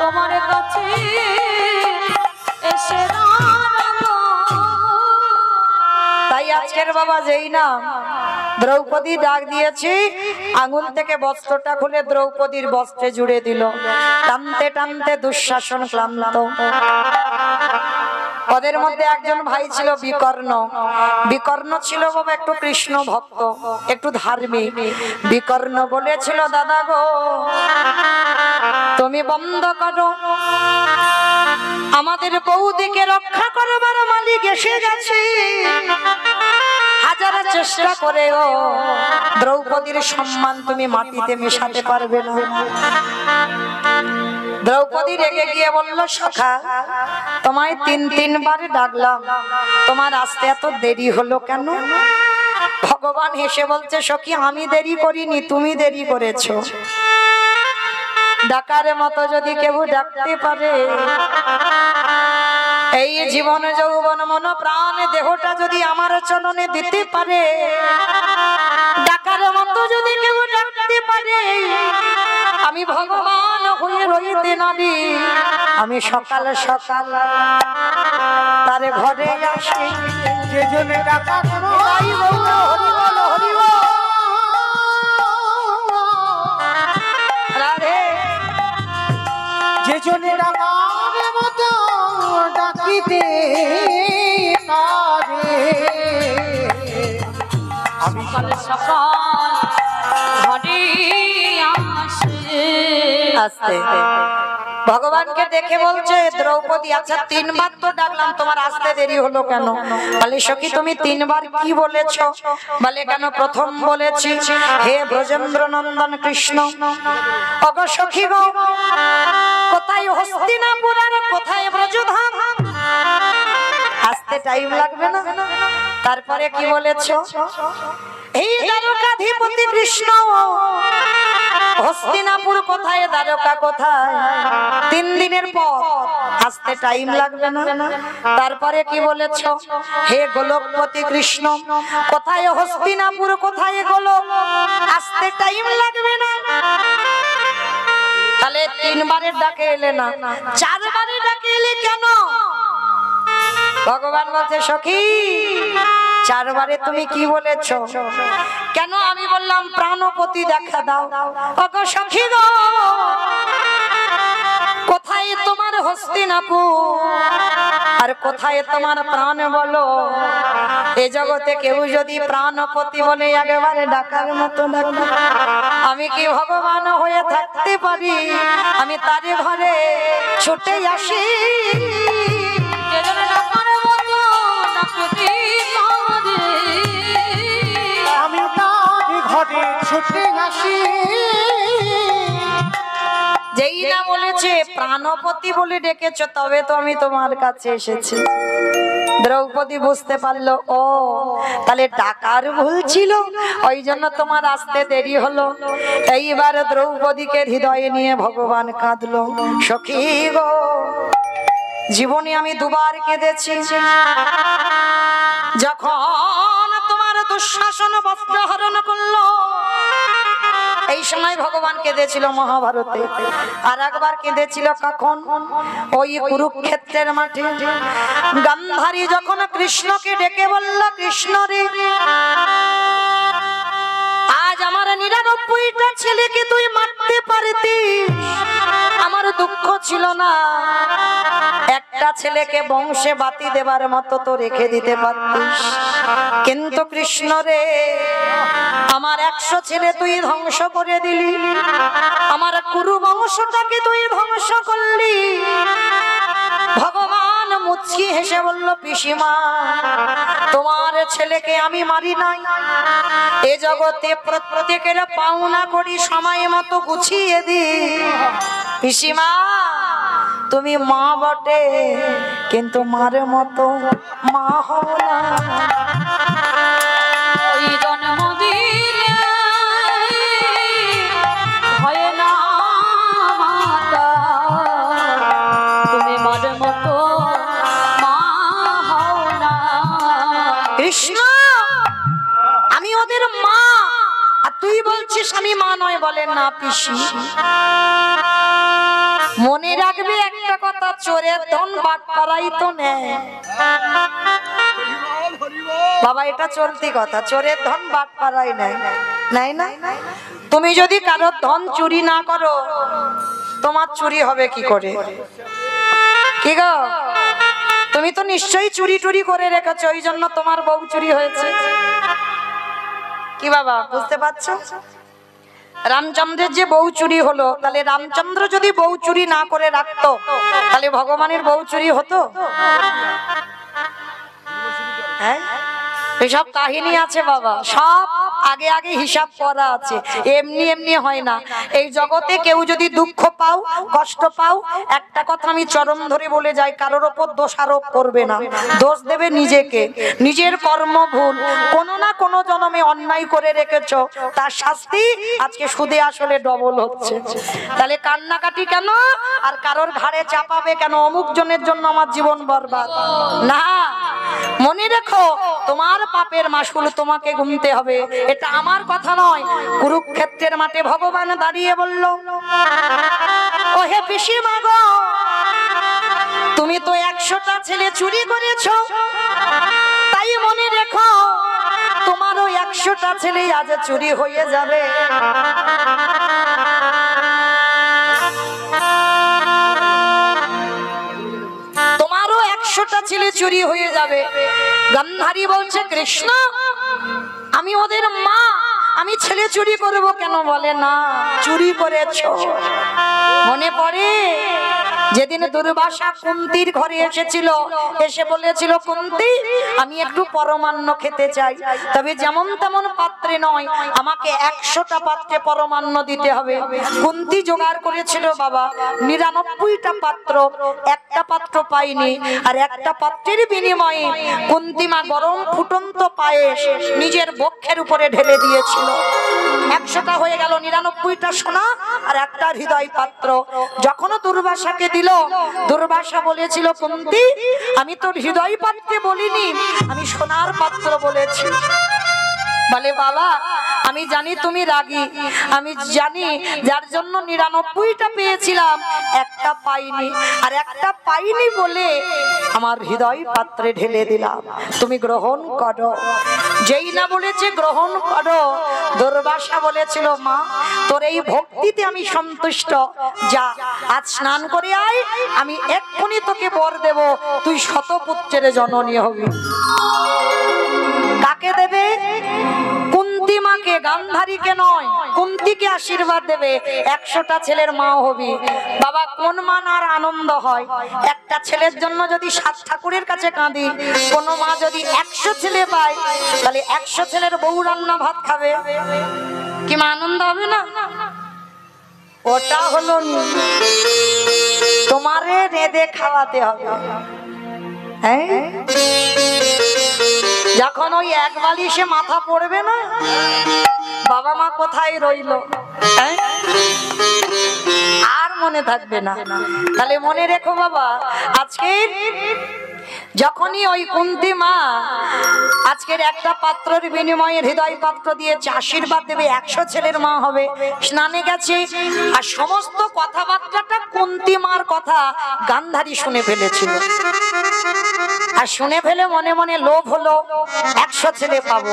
তোমার কাছে এসে তাই আজকের বাবা যেই না দ্রৌপদী ডাক দিয়েছি, আঙুল থেকে বস্ত্রটা খুলে দ্রৌপদীর বস্ত্রে জুড়ে দিল। টানতে টানতে দুঃশাসন ক্লান্ত। ওদের মধ্যে একজন ভাই ছিল বিকর্ণ। বিকর্ণ ছিল বাবা একটু কৃষ্ণ ভক্ত, একটু ধার্মিক। বিকর্ণ বলেছিল, দাদা গো, তুমি বন্ধ করো, আমাদের বৌদিকে রক্ষা করবার মালিক এসে গেছে। হাজার চেষ্টা করেও দ্রৌপদীর সম্মান তুমি মাটিতে মেশাতে পারবে না। দ্রৌপদী রেগে গিয়ে বলল, সখা, তোমায় তিনবার ডাকলাম, তোমার আসতে এত দেরি হলো কেন? ভগবান হেসে বলছে, সখী, আমি দেরি করিনি, তুমি দেরি করেছো। ডাকার মতো যদি কেউ ডাকতে পারে, এই জীবন যৌবন মন প্রাণ দেহটা যদি আমার চরণে দিতে পারে, ডাকার মতো যদি কেউ ডাকতে পারে, আমি ভগবান হয়ে রইতে নারি, আমি সকাল সকাল তার ঘরে আসি। যে জনে ডাকা করো, তাই বলল, হরি বল, হরি বল। রাধে। যে জনে ডাকার মতো ডাকিতে পারে, আমি সকাল ঘরে আসে। আস্তে ভগবানকে দেখে বলছে দ্রৌপদী, আচ্ছা তিনবার তো ডাকলাম, তোমার আসতে দেরি হলো কেন? বলে, সখী, তুমি তিনবার কি বলেছো? বলে, কেন, প্রথম বলেছি, হে ব্রজেন্দ্র নন্দন কৃষ্ণ। ওগো সখী গো, কোথায় হস্তিনাপুর আর কোথায় ব্রজধাম? আসতে টাইম লাগবে না? তারপরে কি বলেছো? এই দ্বারকাধিপতি কৃষ্ণ, হস্তিনাপুর কোথায়, দ্বারকা কোথায়? 3 দিনের পথ, আসতে টাইম লাগবে না? তারপরে কি বলেছো? হে গোলকপতি কৃষ্ণ, কোথায় হস্তিনাপুর, কোথায় গোলক? আসতে টাইম লাগবে না? তাহলে 3 বারের ডাকে এলে না, 4 বারের ডাকে এলে কেন? ভগবান বলছে, সখী, 4 বারে তুমি কি বলেছো? কেন? আমি বললাম প্রাণপতি দেখা দাও। ওগো সখী গো, কোথায় তোমার হস্তিনাপুর আর কোথায় তোমার প্রাণ বলো? এ জগতে কেউ যদি প্রাণপতি বলে একেবারে ডাকার মতো ডাকে, আমি কি ভগবান হয়ে থাকতে পারি? আমি তার ঘরে ছুটে আসি। আমি তার ঘরে ছুটে আসি। যেই না বলেছে প্রাণপতি বলে ডেকেছো, তবে তো আমি তোমার কাছে এসেছি। দ্রৌপদী বুঝতে পারলো, ও তাহলে ডাকার ভুল ছিল, ওই জন্য তোমার আসতে দেরি হলো। এইবার দ্রৌপদীকে হৃদয়ে নিয়ে ভগবান কাঁদলো। সখী গো, জীবনে আমি 2 বার কেঁদেছি। যখন তোমার দুঃশাসন বস্ত্র হরণ করলো। এই সময় ভগবান কেঁদেছিল মহাভারতে। আর একবার কেঁদেছিল কখন? ওই কুরুক্ষেত্রের মাঠে। গান্ধারী যখন কৃষ্ণকে ডেকে বলল, কৃষ্ণ রে, আজ আমার 99টা ছেলেকে তুই মারতে পারতিস, আমার দুঃখ ছিল না। একটা ছেলেকে বংশে বাতি দেবার মতো তো রেখে দিতে পারতিস। কিন্তু কৃষ্ণ রে, আমার 100 ছেলে তুই ধ্বংস করে দিলি, আমার কুরু বংশটাকে তুই ধ্বংস করলি। ভগবান মুচকি হেসে বলল, পিসিমা, তোমার ছেলেকে আমি মারি নাই। এ জগতে প্রত্যেকের পাওনা করি সময় মতো গুছিয়ে দি। পিসিমা, তুমি মা বটে, কিন্তু মার মতো মা হও না। ওই জন্ম দিলে হয় না মাতা, তুমি মার মতো মা হও না। কৃষ্ণ, আমি ওদের মা, আর তুই বলছিস আমি মা নয়? বলেন না পিসি। মনে রাখবে একটা কথা, চোরের ধন বাট পাড়াই তো নেয়। বাবা, এটা চলতি কথা, চোরের ধন বাট পাড়াই নেয়, নাই না? তুমি যদি কারোর ধন চুরি না করো, তোমার চুরি হবে কি করে? কি গো, তুমি তো নিশ্চয়ই চুরি টুরি করে রেখেছো, ওই জন্য তোমার বউ চুরি হয়েছে। কি বাবা, বুঝতে পারছো? রামচন্দ্রের যে বউ চুরি হলো, তাহলে রামচন্দ্র যদি বউ চুরি না করে রাখতো, তাহলে ভগবানের বউ চুরি হতো? হ্যাঁ, এসব কাহিনী আছে বাবা, সব আগে আগে হিসাব করা আছে, এমনি এমনি হয় না। এই জগতে কেউ যদি দুঃখ পাও, কষ্ট পাও, একটা কথা আমি চরম ধরে বলে যাই, কারোর ওপর দোষারোপ করবে না, দোষ দেবে নিজেকে। নিজের কর্ম ভুল, কোনো না কোনো জন্মে অন্যায় করে রেখেছো, তার শাস্তি আজকে সুদে আসলে ডবল হচ্ছে। তাহলে কান্নাকাটি কেন, আর কারোর ঘাড়ে চাপাবে কেন, অমুক জনের জন্য আমার জীবন বরবাদ? না, মনে রেখো, তোমার পাপের মাসুল তোমাকে গুনতে হবে, এটা আমার কথা নয়। কুরুক্ষেত্রের মাঠে ভগবান দাঁড়িয়ে বলল, ও হে পিসিমা গো, তুমি তো 100টা ছেলে চুরি করেছো, তাই মনে রেখো তোমারও 100টা ছেলে আজ চুরি হয়ে যাবে। তোমারও 100টা ছেলে চুরি হয়ে যাবে। গান্ধারী বলছে, কৃষ্ণ, আমি ওদের মা, আমি ছেলে চুরি করব কেন? বলে না, চুরি করেছো। মনে পড়ে যেদিন দুর্বাসা কুন্তির ঘরে এসেছিল, এসে বলেছিল, কুন্তি, আমি একটু পরমান্ন খেতে চাই, তবে যেমন তেমন পাত্রে নয়, আমাকে 100টা পাত্রে পরমান্ন দিতে হবে। কুন্তি জোগাড় করেছিল বাবা 99টা পাত্র, একটা পাত্র পাইনি। আর একটা পাত্রের বিনিময়ে কুন্তি মা গরম ফুটন্ত পায়েস নিজের বক্ষের উপরে ঢেলে দিয়েছিল। 100টা হয়ে গেল, 99টা সোনা আর একটা হৃদয় পাত্র। যখন দুর্বাসাকে দিল, দুর্বাসা বলেছিল, কুন্তি, আমি তোর হৃদয় পাত্রে বলিনি, আমি সোনার পাত্র বলেছি। বলে, বাবা, আমি জানি তুমি রাগী, আমি জানি, যার জন্য 99টা পেয়েছিলাম, একটা পাইনি, আর একটা পাইনি বলে আমার হৃদয় পাত্রে ঢেলে দিলাম, তুমি গ্রহণ করো। যেই না বলেছে গ্রহণ করো, দুর্বাসা বলেছিল, মা, তোর এই ভক্তিতে আমি সন্তুষ্ট, যা আজ স্নান করে আয়, আমি এক্ষুনি তোকে বর দেব, তুই শতপুত্রের জননী হবি। কাকে দেবে? কুন্তি মাকে, গান্ধারীকে নয়, কুন্তিকে আশীর্বাদ দেবে, 100টা ছেলের মা হবি। বাবা, কোন মান আর আনন্দ হয়? একটা ছেলের জন্য যদি 7 ঠাকুরের কাছে কাঁদি, কোন মা যদি 100 ছেলে পায়, তাহলে 100 ছেলের বউ রান্না ভাত খাবে, কি মা আনন্দ হবে না? ওটা হলো তোমারে রেঁধে খাওয়াতে হবে। হ্যাঁ, যখন ওই এক বালিশে মাথা পড়বে না, বাবা মা কোথায় রইলো, আর মনে থাকবে না। তাহলে মনে রেখো বাবা, আজকে যখনই ওই কুন্তি মা আজকের একটা পাত্রের বিনিময়ে হৃদয় পাত্র দিয়েছে, আশীর্বাদ দেবে, 100 ছেলের মা হবে, স্নানে গেছে, আর সমস্ত কথাবার্তাটা কুন্তি মার কথা গান্ধারী শুনে ফেলেছিল। আর শুনে ফেলে মনে মনে লোভ হলো, 100 ছেলে পাবো।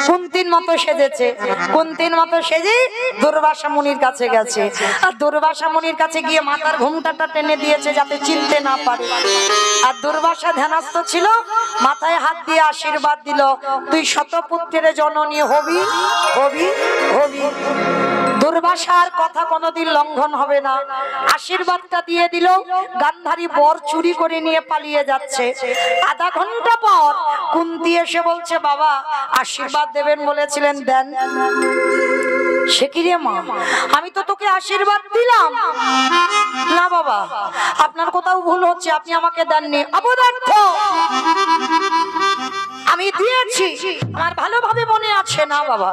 কুন্তির মতো সেজেছে, কুন্তির মতো সেজে দুর্বাসা মুনির কাছে গেছে। আর দুর্বাসা মুনির কাছে গিয়ে মাথার ঘুমটাটা টেনে দিয়েছে যাতে চিনতে না পারে। আর দুর্বাসা ধ্যানস্থ ছিল, মাথায় হাত দিয়ে আশীর্বাদ দিল, তুই শতপুত্রের জননী হবি হবি হবি। দুর্বাসার কথা কোনোদিন লঙ্ঘন হবে না, আশীর্বাদটা দিয়ে দিল। গান্ধারী বর চুরি করে নিয়ে পালিয়ে যাচ্ছে। আধা ঘন্টা পর কুন্তি এসে বলছে, বাবা আশীর্বাদ দেবেন বলেছিলেন, দেন। সে কি রে মা, আমি তো তোকে আশীর্বাদ দিলাম। না বাবা, আপনার কোথাও ভুল হচ্ছে, আপনি আমাকে দেননি। অপদার্থ, আমি দিয়েছি, আমার ভালোভাবে মনে আছে। না বাবা,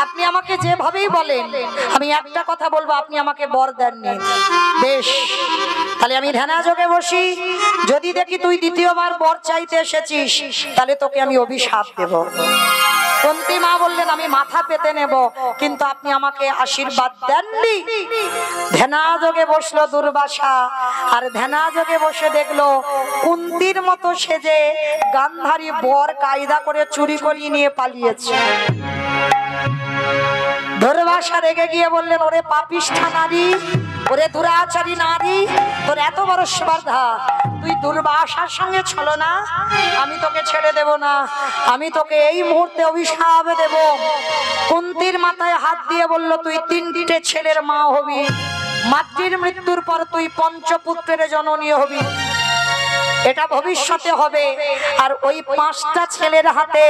আপনি আমাকে যেভাবেই বলেন, আমি একটা কথা বলবো, আপনি আমাকে বর দেননি। বেশ, তাহলে আমি ধ্যানাযোগে বসি, যদি দেখি তুই দ্বিতীয়বার বর চাইতে এসেছিস, তাহলে তোকে আমি অভিশাপ দেব। কুন্তী মা বললেন, আমি মাথা পেতে নেব, কিন্তু আপনি আমাকে আশীর্বাদ দেননি। ধ্যানাযোগে বসলো দুর্বাসা, আর ধ্যানাযোগে বসে দেখলো কুন্তির মতো সেজে গান্ধারী বর কায়দা করে চুরি করিয়ে নিয়ে পালিয়েছে। দুর্বাসা রেগে গিয়ে বললেন, ওরে পাপিষ্ঠা নারী, ওরে দুরাচারী নারী, তোর এত বড় স্পর্ধা, তুই দুর্বাসার সঙ্গে ছলনা, আমি তোকে ছেড়ে দেব না, আমি তোকে এই মুহূর্তে অভিশাপ দেব। কুন্তির মাথায় হাত দিয়ে বলল, তুই 3টে ছেলের মা হবি, মাতৃর মৃত্যুর পর তুই পঞ্চপুত্রের জননী হবি, এটা ভবিষ্যতে হবে। আর ওই 5টা ছেলের হাতে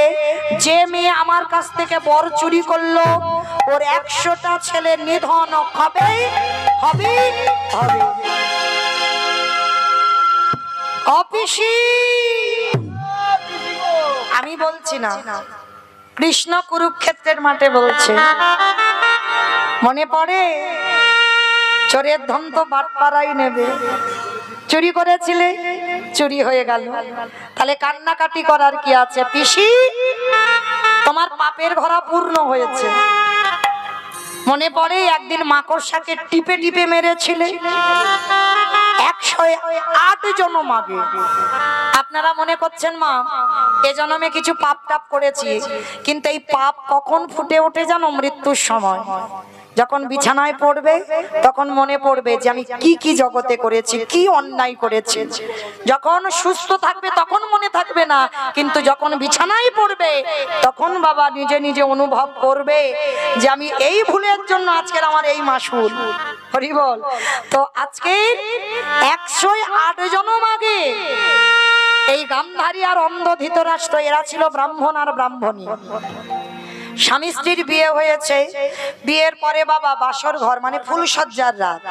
যে মেয়ে আমার কাছ থেকে বর চুরি করলো, ওর 100টা ছেলে নিধন হবে হবে হবে। অপিসি, আমি বলছি না, কৃষ্ণ কুরুক্ষেত্রের মাঠে বলছে। মনে পড়ে, চোরের ধন তো বাটপাড়াই নেবে। চুরি করেছিলে, চুরি হয়ে গেল, তাহলে কান্নাকাটি করার কি আছে? পিসি, তোমার পাপের ঘরা পূর্ণ হয়েছে। মনে পড়ে একদিন মাকড়সাকে টিপে টিপে মেরেছিলে, 108 জনম আগে। আপনারা মনে করছেন মা এ জন্মে কিছু পাপ টাপ করেছি, কিন্তু এই পাপ কখন ফুটে ওঠে জানো? মৃত্যুর সময়। যখন বিছানায় পড়বে তখন মনে পড়বে যে আমি কি কি জগতে করেছি, কি অন্যায় করেছি। যখন সুস্থ থাকবে তখন মনে থাকবে না, কিন্তু যখন বিছানায় পড়বে তখন বাবা নিজে নিজে অনুভব করবে যে আমি এই ভুলের জন্য আজকের আমার এই মাসুল। হরি বল। তো আজকে 108 জনম আগে এই গান্ধারী আর অন্ধ ধৃতরাষ্ট্র, এরা ছিল ব্রাহ্মণ আর ব্রাহ্মণী। স্বামী স্ত্রীর বিয়ে হয়েছে, বিয়ের পরে বাবা বাসর ঘর মানে ফুলসজ্জার রাত।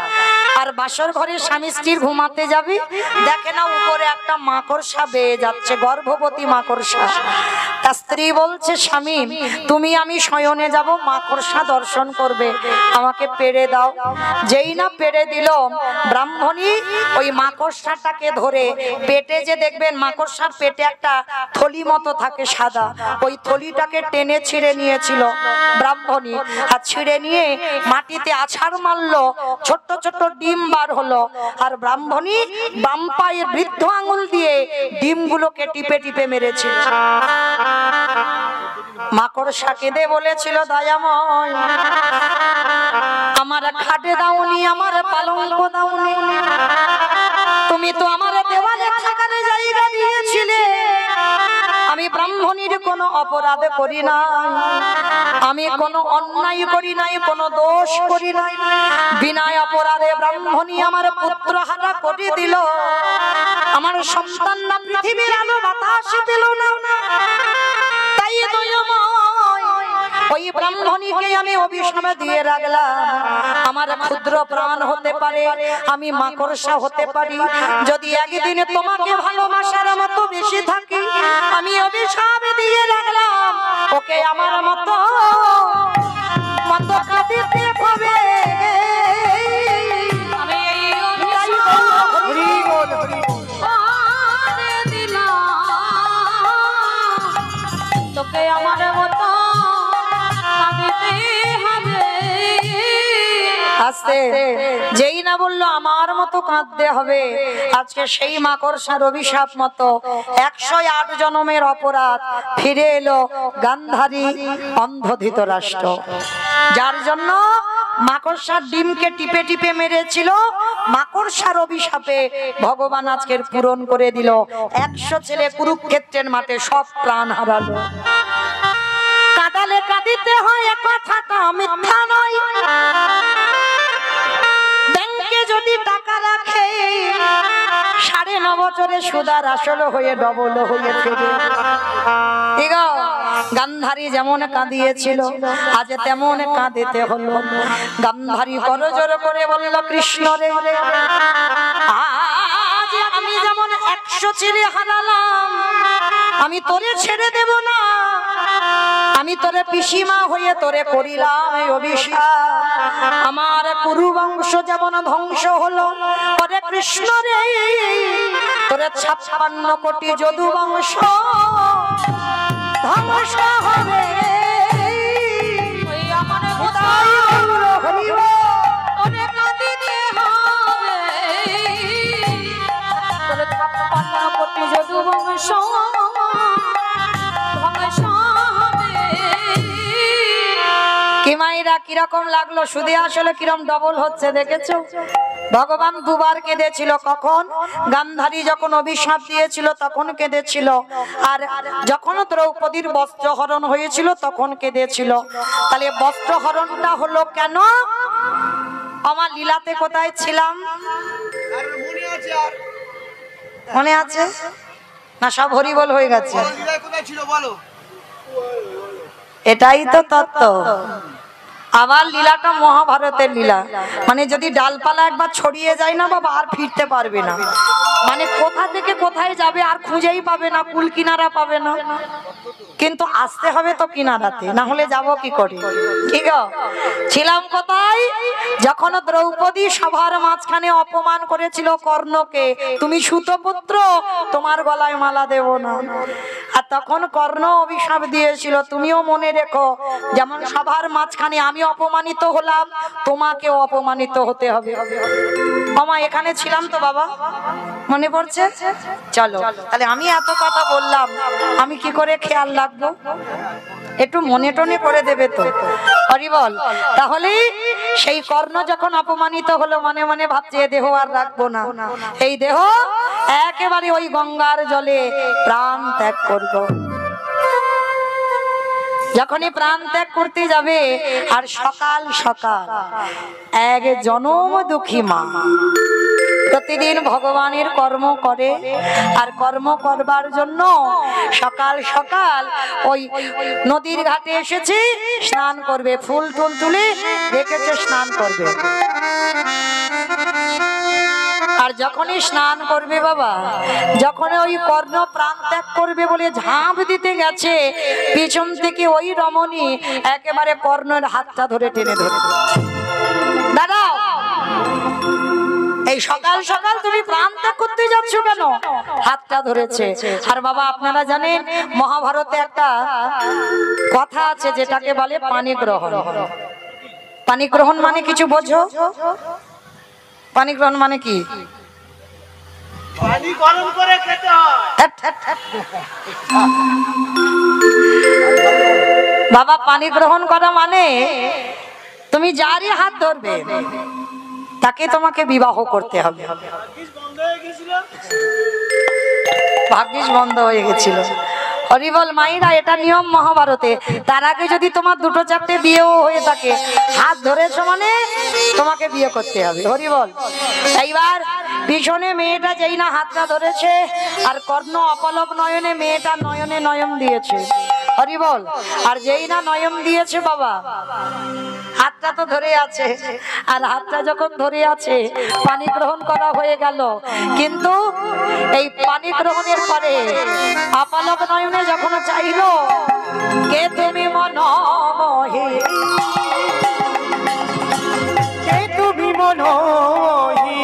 আর বাসর ঘরে স্বামী স্ত্রীর ঘুমাতে যাবে, দেখে না উপরে একটা মাকড়সা বেয়ে যাচ্ছে, গর্ভবতী মাকড়সা। তার স্ত্রী বলছে, স্বামী তুমি আমি শয়নে যাব, মাকড়সা দর্শন করবে, আমাকে পেড়ে দাও। যেই না পেড়ে দিল, ব্রাহ্মণী ওই মাকড়সাটাকে ধরে পেটে, যে দেখবেন মাকড়সার পেটে একটা থলি মতো থাকে সাদা, ওই থলিটাকে টেনে ছিঁড়ে নিয়েছিল ব্রাহ্মণী। আর ছিঁড়ে নিয়ে মাটিতে আছাড় মারলো, ছোট্ট ছোট্ট ডিম বার হলো। আর ব্রাহ্মণী বাম পায়ের বৃদ্ধ আঙুল দিয়ে ডিমগুলোকে টিপে টিপে মেরেছিল। মাকড়সা কেঁদে বলেছিল, দয়াময় আমার খাটে দাওনি, আমার পালঙ্ক দাওনি, তুমি তো আমার দেওয়ালে থাকার জায়গা দিয়েছিলে। আমি ব্রাহ্মণীর কোনো অপরাধ করি না, আমি কোনো অন্যায় করি নাই, কোনো দোষ করি নাই। বিনা অপরাধে ব্রাহ্মণী আমার পুত্র হারা করে দিল, আমার সন্তান না পৃথিবীর আলো বাতাস পেল না। তাই ওই ব্রাহ্মণীকে আমি অভিশাপ দিয়ে রাখলাম। আমার ক্ষুদ্র প্রাণ হতে পারে, আমি মাকড়সা হতে পারি, যদি একদিন তোমাকে ভালোবাসার মতো বেশি থাকি, আমি অভিশাপ দিয়ে রাখলাম ওকে আমার মতো মতো কাঁদিতে হবে। আমি এই হরি বল, হরি বল। আস্তে যেই না বললো আমার মতো কাঁদতে হবে, আজকে সেই মাকড়সার অভিশাপ মতো 108 জন্মের অপরাধ ফিরে এলো গান্ধারী অন্ধ ধৃতরাষ্ট্র, যার জন্য মাকড়সার ডিমকে টিপে টিপে মেরেছিল। মাকড়সার অভিশাপে ভগবান আজকের পূরণ করে দিল। 100 ছেলে কুরুক্ষেত্রের মাঠে সব প্রাণ হারালো। কাঁদালে কাঁদিতে হয়, কথাটা মিথ্যা নয়। ব্যাংকে যদি টাকা রাখে 9.5 বছরে সুদার আসল হয়ে ডবল হয়ে ফিরে। ঠিক আছে, গান্ধারী যেমন কাঁদিয়েছিল আজ তেমন কাঁদিতে হলো। গান্ধারী করজোড় করে বলল, কৃষ্ণ রে, আজ আমি যেমন 100 ছেলে হারালাম, আমি তোরে ছেড়ে দেব না। আমি তোরে পিসিমা হয়ে তোরে করিলাম এই অভিশাপ। আমার কুরু বংশ যেমন ধ্বংস হলো, ওরে কৃষ্ণ রে, তোরে 56 কোটি যদু বংশ ধ্বংস হবে। আমার কোথায় হইল হরিব, তোরে কাঁদিতে হবে। তোরে 56 কোটি যদু বংশ ধ্বংস হবে। কি মাইরা কিরকম লাগলো? শুধু আসলে কিরকম ডবল হচ্ছে দেখেছো? ভগবান দুবার কেঁদেছিল। কখন? গান্ধারী যখন অভিশাপ দিয়েছিল তখন কেঁদেছিল, আর যখন দ্রৌপদীর বস্ত্রহরণ হয়েছিল তখন কেঁদেছিল। তাহলে বস্ত্রহরণটা হলো কেন? আমার লীলাতে কোথায় ছিলাম মনে আছে না? সব হরিবল হয়ে গেছে। এটাই তো তত্ত্ব। আবার লীলাটা মহাভারতের লীলা। মানে যদি ডালপালা একবার ছড়িয়ে যায় না বাবা, আর ফিরতে পারবে না। মানে কোথা থেকে কোথায় যাবে আর খুঁজেই পাবে না, কুল কিনারা পাবে না। কিন্তু আসতে হবে তো কিনারাতে, না হলে যাব কি করে? ঠিক আছে, ছিলাম কোথায়? যখন দ্রৌপদী সভার মাঝখানে অপমান করেছিল কর্ণকে, তুমি সুতপুত্র, তোমার গলায় মালা দেব না। আর তখন কর্ণ অভিশাপ দিয়েছিল, তুমিও মনে রেখো, যেমন সভার মাঝখানে আমি অপমানিত হলাম, তোমাকেও অপমানিত হতে হবে। মামা এখানে ছিলাম তো বাবা, মনে পড়ছে? চলো তাহলে আমি এত কথা বললাম, আমি কি করে খেয়াল রাখবো? একটু মনে টনে করে দেবে তো, হরিবল। তাহলে সেই কর্ণ যখন অপমানিত হলো, মনে মনে ভাবছে দেহ আর রাখবো না, এই দেহ একেবারে ওই গঙ্গার জলে প্রাণ ত্যাগ করবো। যখনই প্রাণ ত্যাগ করতে যাবে, আর সকাল সকাল এক জনম দুঃখী মা প্রতিদিন ভগবানের কর্ম করে, আর কর্ম করবার জন্য সকাল সকাল ওই নদীর ঘাটে এসেছে, স্নান করবে, ফুল টুল তুলে রেখেছে, স্নান করবে। আর যখনই স্নান করবে বাবা, যখন ওই কর্ণ প্রাণ ত্যাগ করবে বলে ঝাঁপ দিতে গেছে, পিছন থেকে ওই রমণী একেবারে কর্ণের হাতটা ধরে টেনে ধরে, দাঁড়াও, এই সকাল সকাল তুমি প্রাণ ত্যাগ করতে যাচ্ছ কেন? হাতটা ধরেছে। আর বাবা আপনারা জানেন মহাভারতে একটা কথা আছে যেটাকে বলে পানি গ্রহণ। পানি গ্রহণ মানে কিছু বোঝো? পানি গ্রহণ মানে কি? পানি গরম করে খেতে হয়। বাবা পানি গ্রহণ করা মানে তুমি যারই হাত ধরবে তাকে তোমাকে বিবাহ করতে হবে। ভাগ্যিস বন্ধ হয়ে গেছিল। হরিবল মাইরা, এটা নিয়ম মহাভারতে। তার আগে যদি তোমার 2-4টে বিয়েও হয়ে থাকে, হাত ধরেছো মানে তোমাকে বিয়ে করতে হবে। হরিবল। এইবার পিছনে মেয়েটা যেই না হাতটা ধরেছে, আর কর্ণ অপলক নয়নে মেয়েটা নয়নে নয়ন দিয়েছে। হরিবল। আর যেই না নয়ন দিয়েছে বাবা, হাতটা তো ধরে আছে, আর হাতটা যখন ধরে আছে পানি গ্রহণ করা হয়ে গেল। কিন্তু এই পানি গ্রহণের পরে অপলক নয়নে যখন চাইল, কে তুমি মনমোহে, কে তুমি মনোহি,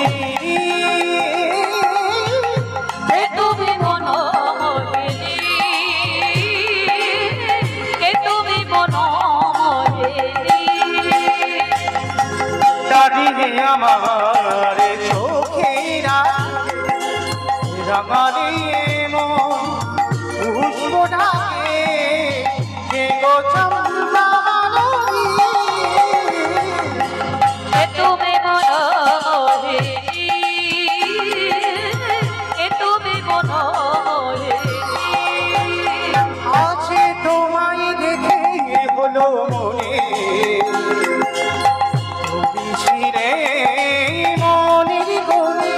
কে তুমি মনোমোহিনী, কে তুমি মনোমোহিনী, দাঁড়িয়ে আমার চোখেরা রাঙালি মন পুষ্পটাকে কে গো চম্পা মালতী তুমি মনোহে তুমি মনোহে আছে তোমায় দেখে হলো মনে ছিড়ে মনের কোণে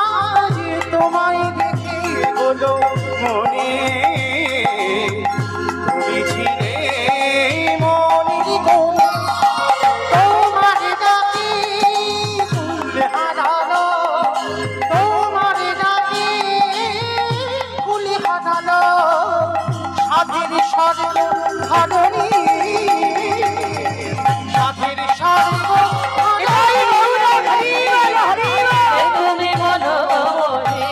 আজ তোমায় দেখে হলো মনে ছিড়ে মনের কোণে তোমার ডাকে ফুল হারালো তোমার ডাকে ফুল হারালো সাধের স্বর্গ ধরণী সাধের স্বর্গ তুমি মনোহে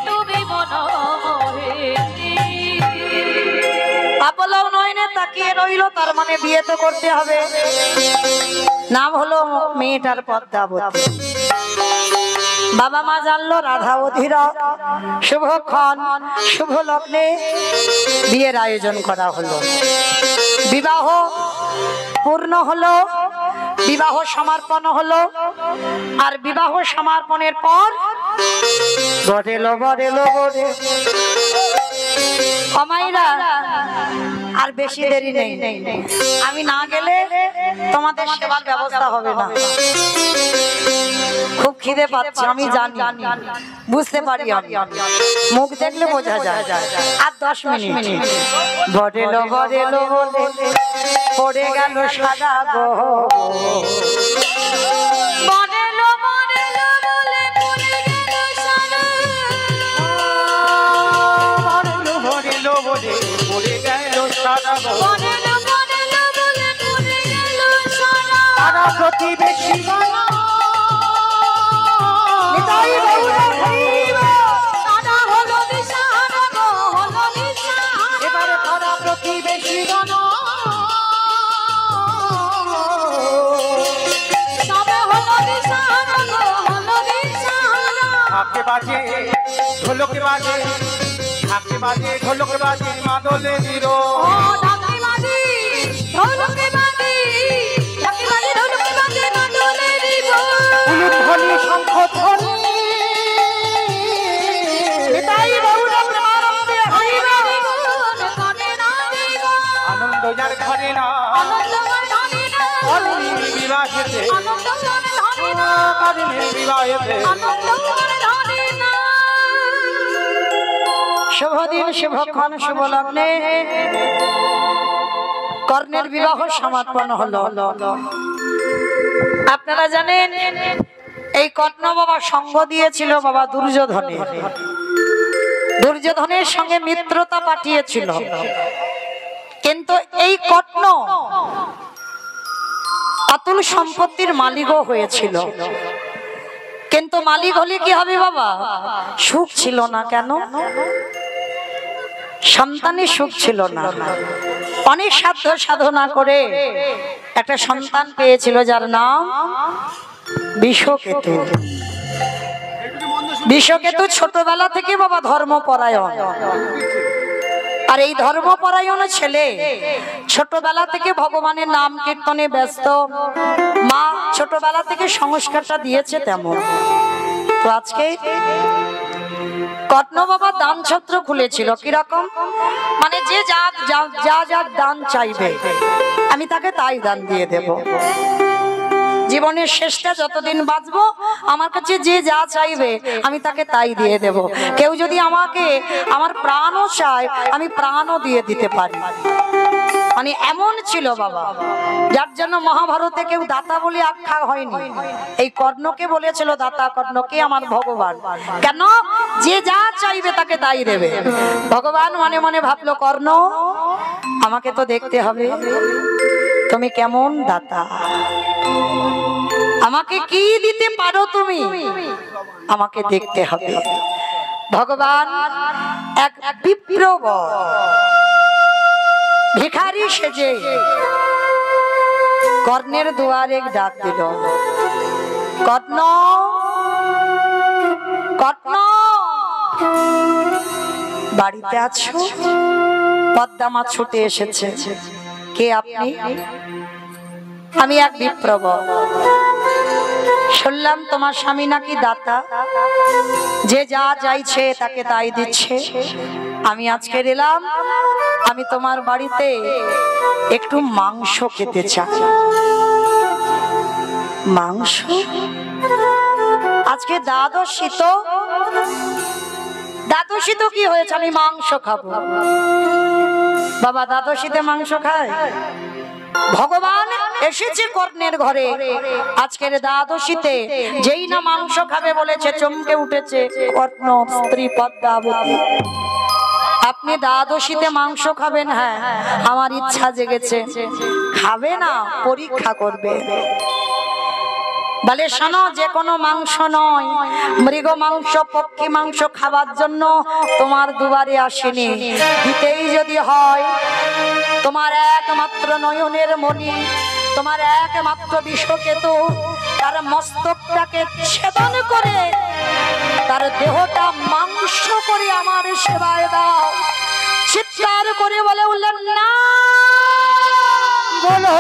তুমি মনোহে আপলাও নয়নে তাকিয়ে রইল, তার মানে বিয়ে তো করতে হবে। নাম হলো মেয়েটার পদ্মাবতী। বাবা মা জানলো রাধা অধীরা, শুভক্ষণ শুভ লগ্নে বিয়ের আয়োজন করা হলো। বিবাহ পূর্ণ হলো, বিবাহ সমাপন হলো। আর বিবাহ সমাপনের পর বরেলো বরেলো বরে অমাইরা আর বেশি দেরি নেই, আমি না গেলে তোমাদের সেবার ব্যবস্থা হবে না। খুব খিদে পাচ্ছে, আমি জানি, বুঝতে পারি, আমি মুখ দেখলে বোঝা যায়। আর 10 মিনিট বরেলো বরেলো বলে পড়ে গেল সাদা গো মনেলো মনেলো বলে পড়ে গেল সারা ভরেলো ভরেলো বলে পড়ে গেল সারা গো মনেলো মনেলো বলে পড়ে গেল সারা সারা প্রতিবেশী মায়া নিতাই গৌর হরিব। সারা হলো দিশাহারা গো হলো দিশাহারা এবারে পাড়া প্রতিবেশী গণ সবে হলো দিশাহারা গো হলো দিশাহারা ঢাকে বাজে ঢোলকে বাজে ঢাকে বাজে ঢোলকে বাজে মাদলে দিল ও ঢাকি বাজি ঢোলকি বাজি ঢাকি বাজি ঢোলকি বাজি মাদলে দিব ধ্বনি শঙ্খ ধ্বনি নিতাই গৌর প্রেমানন্দে হরিব। আনন্দ যার ঘরে না অরুণীর বিবাহেতে অরুণীর বিবাহেতে শুভ দিন শুভক্ষণ শুভ লগ্নে কর্ণের বিবাহ সমাপন হলো। আপনারা জানেন এই কর্ণ বাবা সঙ্গ দিয়েছিল বাবা দুর্যোধনের। দুর্যোধনের সঙ্গে মিত্রতা পাঠিয়েছিল, কিন্তু এই কর্ণ অতুল সম্পত্তির মালিকও হয়েছিল। কিন্তু মালিক হলে কি হবে বাবা? সুখ ছিল না। কেন? সন্তানের সুখ ছিল না। অনেক সাধ্য সাধনা করে একটা সন্তান পেয়েছিল, যার নাম বিষকেতু। বিষকেতু ছোটবেলা থেকে বাবা ধর্মপরায়ণ। আর এই ধর্মপরায়ণ ছেলে ছোটবেলা থেকে ভগবানের নাম কীর্তনে ব্যস্ত। মা ছোটবেলা থেকে সংস্কারটা দিয়েছে তেমন। তো আজকে কর্ণ বাবা দান ছত্র খুলেছিল। কিরকম? মানে যে যা যা যা দান চাইবে আমি তাকে তাই দান দিয়ে দেব। জীবনের শেষটা যতদিন বাঁচবো আমার কাছে যে যা চাইবে আমি তাকে তাই দিয়ে দেব। কেউ যদি আমাকে আমার প্রাণও চায় আমি প্রাণও দিয়ে দিতে পারি। মানে এমন ছিল বাবা, যার জন্য মহাভারতে কেউ দাতা বলে আখ্যা হয়নি। এই কর্ণকে বলেছিল দাতা। কর্ণকে আমার ভগবান। কেন? যে যা চাইবে তাকে তাই দেবে। ভগবান মনে মনে ভাবলো, কর্ণ আমাকে তো দেখতে হবে তুমি কেমন দাতা, আমাকে কি দিতে পারো তুমি, আমাকে দেখতে হবে। ভগবান এক বিপ্র ভিখারি সেজে কর্ণের দুয়ারে ডাক দিল, কর্ণ, কর্ণ, বাড়িতে আছো? পদ্মা মা ছুটে এসেছে। কে আপনি? আমি এক বিপ্রব, শুনলাম তোমার স্বামী নাকি দাতা, যে যা চাইছে তাকে তাই দিচ্ছে। আমি আজকে এলাম, আমি তোমার বাড়িতে একটু মাংস খেতে চাই। মাংস? আজকে দ্বাদশী তো, দ্বাদশী তো কি হয়েছে, আমি মাংস খাবো? বাবা দ্বাদশীতে মাংস খায়? ভগবান এসেছে কর্ণের ঘরে আজকের দ্বাদশীতে, যেই না মাংস খাবে বলেছে চমকে উঠেছে কর্ণ স্ত্রী পদ্মাবতী। আপনি দ্বাদশীতে মাংস খাবেন? হ্যাঁ, আমার ইচ্ছা জেগেছে। খাবে না, পরীক্ষা করবে। বলে শোনো, যে কোনো মাংস নয়, মৃগ মাংস, পক্ষী মাংস খাবার জন্য তোমার দুয়ারে আসেনি। দিতেই যদি হয়, তোমার একমাত্র নয়নের মণি, তোমার একমাত্র বিশ্বকেতু, তার মস্তকটাকে ছেদন করে তার দেহটা মাংস করে আমার সেবায় দাও। চিৎকার করে বলে উঠলেন, না বলো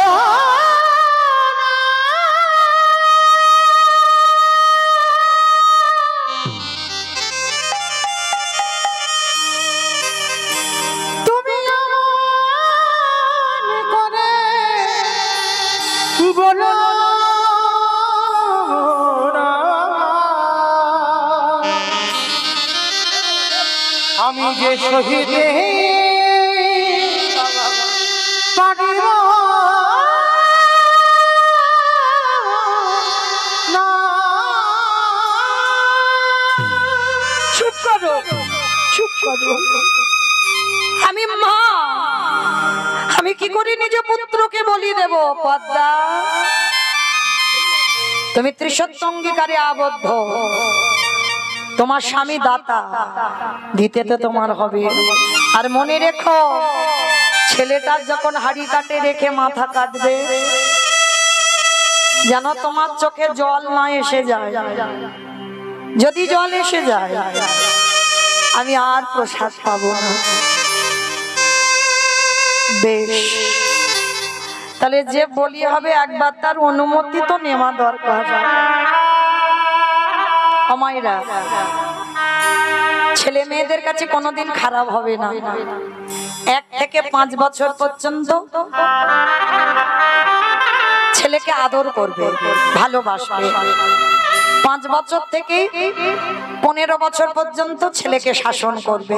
আমি যে শহীদ পারিব না। চুপ করো, চুপ করো। আমি মা, আমি কি করে নিজে পুত্রকে বলি দেব? পদ্মা, তুমি ত্রিসত্য অঙ্গীকারে আবদ্ধ, তোমার স্বামী দাতা, দিতে তো তোমার হবে। আর মনে রেখো, ছেলেটার যখন হাড়ি কাটে রেখে মাথা কাটবে, যেন তোমার চোখে জল না এসে যায়। যদি জল এসে যায়, আমি আর প্রসাদ পাবো না। বেশ, তাহলে যে বলি হবে একবার তার অনুমতি তো নেওয়া দরকার। আমায়রা, ছেলে মেয়েদের কাছে কোনোদিন খারাপ হবে না। 1 থেকে 5 বছর পর্যন্ত ছেলেকে আদর করবে, ভালোবাসবে। 5 বছর থেকে 15 বছর পর্যন্ত ছেলেকে শাসন করবে।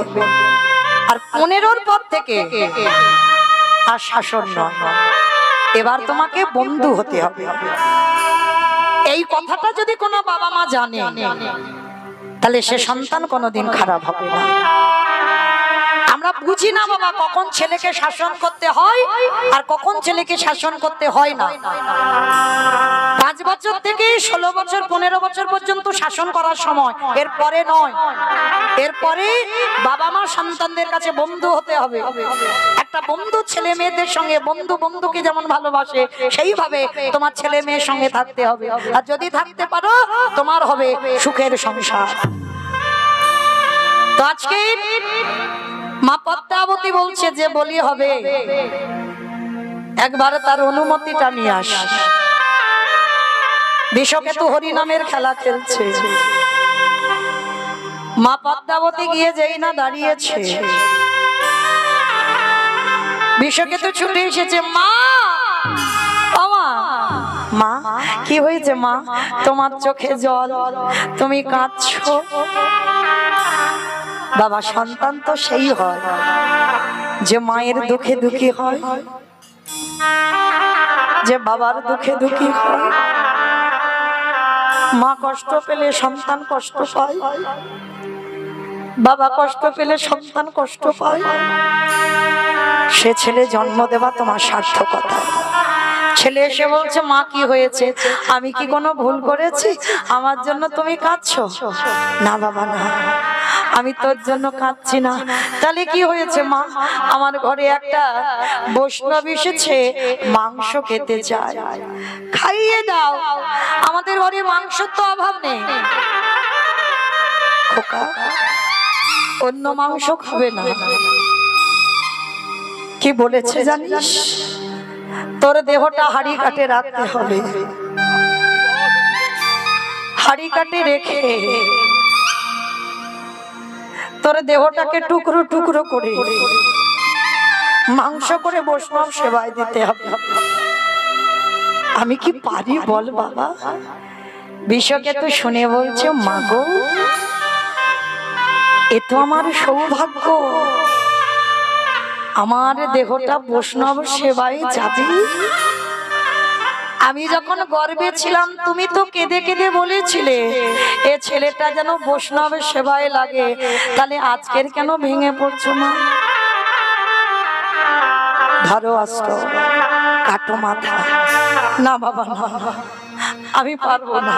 আর 15-র পর থেকে আর শাসন নয়, এবার তোমাকে বন্ধু হতে হবে। এই কথাটা যদি কোনো বাবা মা জানে, তাহলে সে সন্তান কোনোদিন খারাপ হবে না। আমরা বুঝি না বাবা, কখন ছেলেকে শাসন করতে হয় আর কখন ছেলেকে শাসন করতে হয় না। 5 বছর থেকে 16 বছর 15 বছর পর্যন্ত শাসন করার সময়, এরপরে নয়। এরপরে বাবা মা সন্তানদের কাছে বন্ধু হতে হবে। একটা বন্ধু ছেলে মেয়েদের সঙ্গে, বন্ধু বন্ধুকে যেমন ভালোবাসে, সেইভাবে তোমার ছেলে মেয়ের সঙ্গে থাকতে হবে। আর যদি থাকতে পারো, তোমার হবে সুখের সংসার। তো আজকে মা পদ্মাবতী বলছে যে বলি হবে, একবার তার অনুমতিটা নিয়ে আস। বিশ্বকেতু হরিনামের খেলা খেলছে। মা পদ্মাবতী গিয়ে যেই না দাঁড়িয়েছে, বিশ্বকেতু ছুটে এসেছে। মা, মা, কি হয়েছে মা? তোমার চোখে জল, তুমি কাঁদছো। বাবা, সন্তান তো সেই হয় যে মায়ের দুঃখে দুঃখী হয়, যে বাবার দুঃখে দুঃখী হয়। মা কষ্ট পেলে সন্তান কষ্ট পায়, বাবা কষ্ট পেলে সন্তান কষ্ট পায়। সে ছেলে জন্ম দেওয়া তোমার সার্থকতা। ছেলে এসে বলছে, মা কি হয়েছে? আমি কি কোনো ভুল করেছি আমার জন্য তুমি কাঁদছো? না বাবা না, আমি তোর জন্য কাঁদছি না। তাহলে কি হয়েছে মা? আমার ঘরে একটা বৈষ্ণব এসেছে, মাংস খেতে চায়, খাইয়ে দাও। আমাদের ঘরে মাংসের তো অভাব নেই। খোকা, অন্য মাংস খাবে না। কি বলেছে জানিস? তোর দেহটা হাড়ি কাটে রাখতে হবে, হাড়ি কাটে রেখে তোর দেহটাকে টুকরো টুকরো করে মাংস করে বৈষ্ণব সেবায় দিতে হবে। আমি কি পারি বল বাবা? বিশ্বকে তো শুনে বলছে, মা গো, এ তো আমার সৌভাগ্য, আমার দেহটা বৈষ্ণব সেবায় যাবে। আমি যখন গর্ভে ছিলাম তুমি তো কেঁদে কেঁদে বলেছিলে এ ছেলেটা যেন বৈষ্ণবের সেবায় লাগে, তাহলে আজকের কেন ভেঙে পড়ছো না? ধরো অস্ত্র, কাটো মাথা। না বাবা না, আমি পারবো না,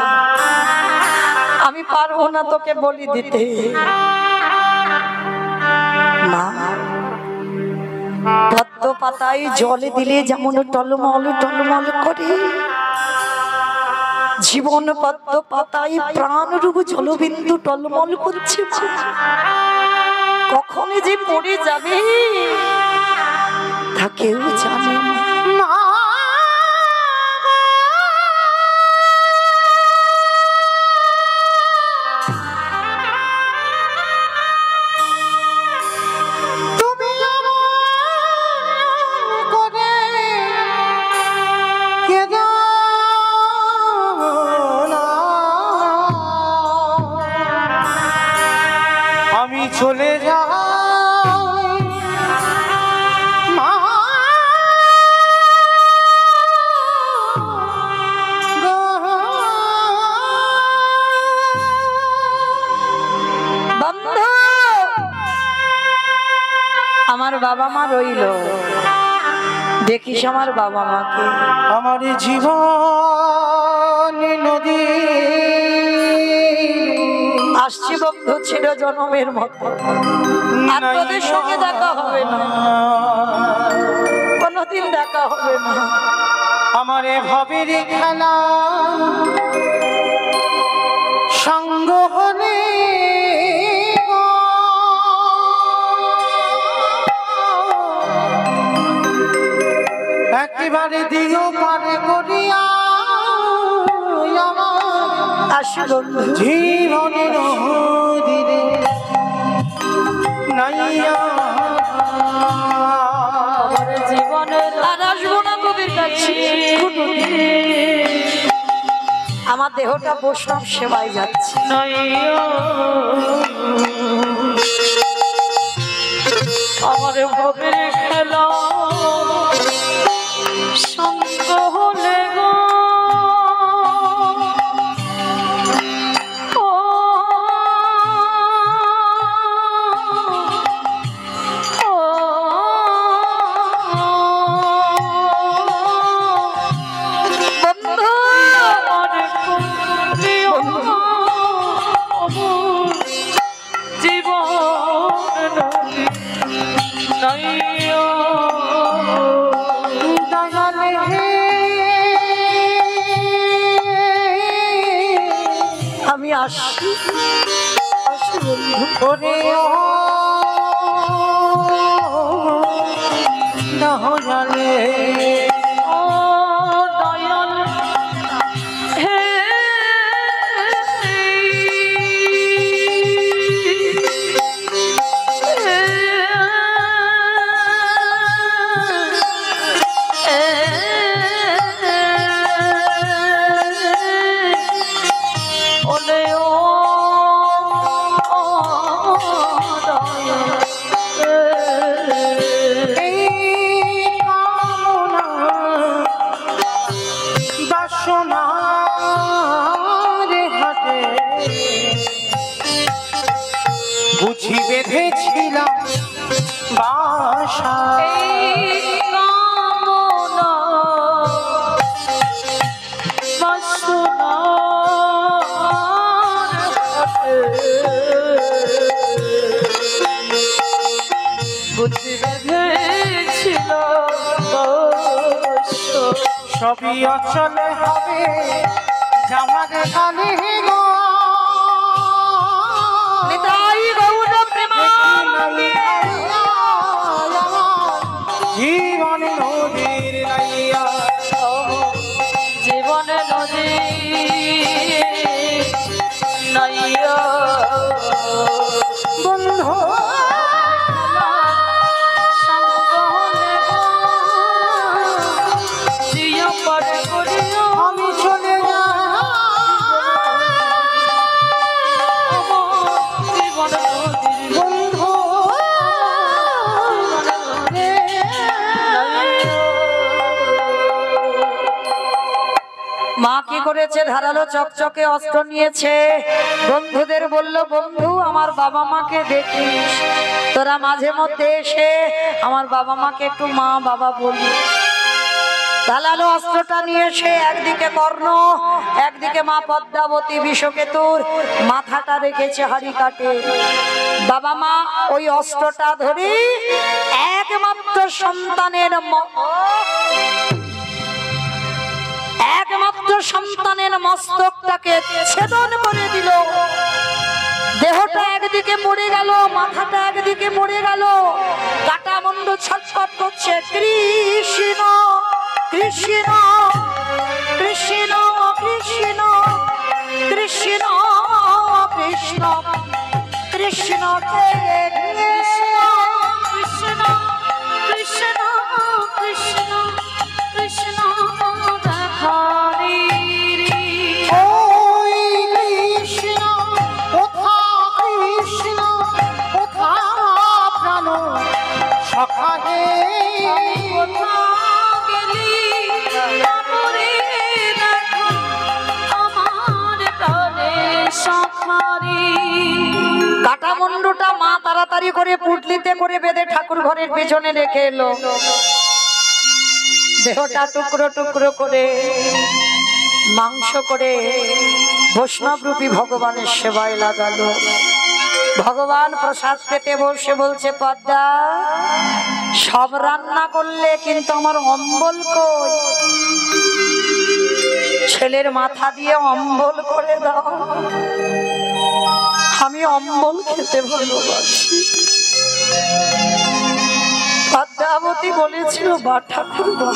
আমি পারবো না তোকে বলি দিতে। মা, পদ্ম পাতায় জলে দিলে যেমন টলমল টলমল করে, জীবন পদ্ম পাতায় প্রাণ রূপ জলবিন্দু টলমল করছে। কখন যে পড়ে যাবে তা কেউ জানে না। আমি চলে যাই মা গো। বন্ধু, আমার বাবা মা রইল, দেখিস আমার বাবা মাকে। আমার জীবন নদী আসছি বন্ধু ছিল জন্মের মতো, আর তোদের সঙ্গে দেখা হবে না, কোনদিন দেখা হবে না। আমার ভাবের খেলা সঙ্গ হলে একেবারে দিও পারে করিয়া আসি বন্ধু, জীবনের নদীরে নাইয়া আমার জীবনের আর আসবো না কবির কাছে। আমার দেহটা বৈষ্ণব সেবায় যাচ্ছে। আমার ভবের খেলা সঙ্গ হলে গো, আমি আসি, আসি বন্ধু। ওরে ও দয়ালে ও দয়াল হে, ওলে ও বুঝি বেঁধেছিলাম বাসা, এই কামনা সবই অচলে হবে জামার কালি গো নিতাই গৌর প্রেমানন্দে জীবন নদীর নাইয়া জীবন নদী নাইয়া বন্ধু আমি চলে বন্ধু মা কি করেছে? ধারালো চকচকে অস্ত্র নিয়েছে। বন্ধুদের বলল, বন্ধু আমার বাবা মাকে দেখিস, তোরা মাঝে মধ্যে এসে আমার বাবা মাকে একটু মা বাবা বলি। ধারালো অস্ত্রটা নিয়ে সে একদিকে কর্ণ, একদিকে মা পদ্মাবতী বিষকেতুর মাথাটা রেখেছে হাড়ি কাটে। বাবা মা ওই অস্ত্রটা ধরে একমাত্র সন্তানের মস্তকটাকে ছেদন করে দিল। দেহটা একদিকে পড়ে গেল, মাথাটা একদিকে পড়ে গেল। কাটা বন্ধ ছটফট করছে, কৃষ্ণ কৃষ্ণ কৃষ্ণ কৃষ্ণ কৃষ্ণ কৃষ্ণ কৃষ্ণ কৃষ্ণ কৃষ্ণ কৃষ্ণ কৃষ্ণ দেখারি ওই কৃষ্ণ কোথা কৃষ্ণ কোথা প্রাণ সখা হে কাটামুন্ডুটা মা তাড়াতাড়ি করে পুটলিতে করে বেঁধে ঠাকুর ঘরের পেছনে রেখে এলো। দেহটা টুকরো টুকরো করে মাংস করে বৈষ্ণব রূপী ভগবানের সেবায় লাগালো। ভগবান প্রসাদ পেতে বসে বলছে, পদ্মা সব রান্না করলে কিন্তু আমার অম্বল কই? ছেলের মাথা দিয়ে অম্বল করে দাও, আমি অম্বল খেতে ভালোবাসি। পদ্মাবতী বলেছিল, বা ঠাকুর বা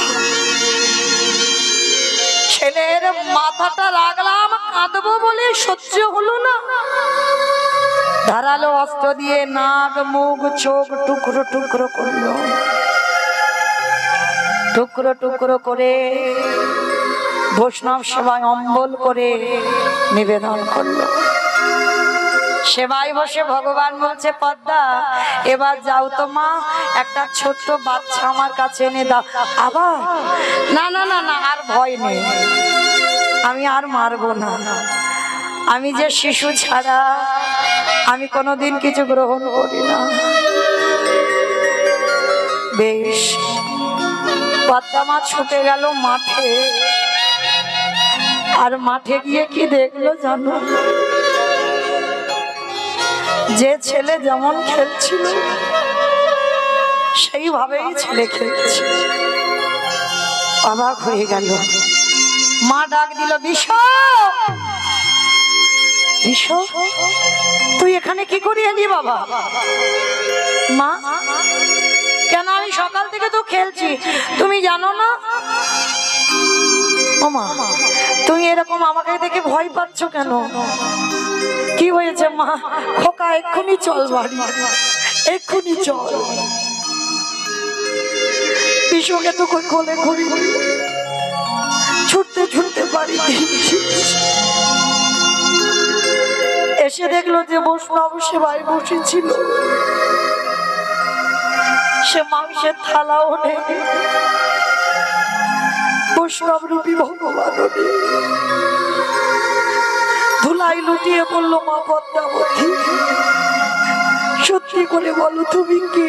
ছেলের মাথাটা রাখলাম, কাঁদবো বলে সহ্য হলো না। ধারালো অস্ত্র দিয়ে নাক মুখ চোখ টুকরো টুকরো করলো, টুকরো টুকরো করে বৈষ্ণব সেবায় অম্বল করে নিবেদন করলো। সেবায় বসে ভগবান বলছে, পদ্মা এবার যাও তো মা, একটা ছোট্ট বাচ্চা আমার কাছে এনে দাও। আবার না না না না, আর ভয় নেই, আমি আর মারবো না। আমি যে শিশু ছাড়া আমি কোনোদিন কিছু গ্রহণ করি না। বেশ, পদ্মা মা ছুটে গেল মাঠে। আর মাঠে গিয়ে কি দেখলো জানো? যে ছেলে যেমন খেলছিল সেইভাবেই ছেলে খেলছে। অবাক হয়ে গেল। মা ডাক দিল, বিষ বিষ, তুই এখানে কি করি এলি বাবা? মা, কেন? আমি সকাল থেকে তো খেলছি, তুমি জানো না? ও মা, তুমি এরকম আমাকে দেখে ভয় পাচ্ছ কেন? কি হয়েছে মা? খোকা এক্ষুনি চল বাড়ি, এক্ষুনি চল। বিশ্বকে তো কোলে ঘুরি ছুটতে ছুটতে বাড়ি এসে দেখলো যে বৈষ্ণব সেবায় বসেছিল, সে মাংসের থালাও নেই, বৈষ্ণব রূপী ভগবান ধুলাই লুটিয়ে পড়লো। মা পদ্মাবতী, সত্যি করে বলো তুমি কে?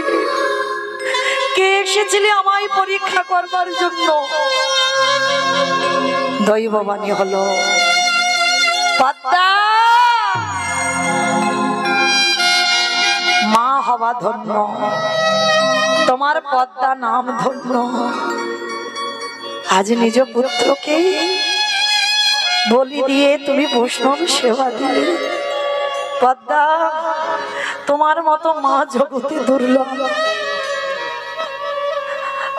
কে এসেছিলে আমায় পরীক্ষা করবার জন্য? দৈববাণী হলো, পদ্মা মা হওয়া ধন্য, তোমার পদ্মা নাম ধন্য। আজ নিজ পুত্রকে বলি দিয়ে তুমি বৈষ্ণব সেবা দিলে। পদ্মা, তোমার মতো মা জগতে দুর্লভ।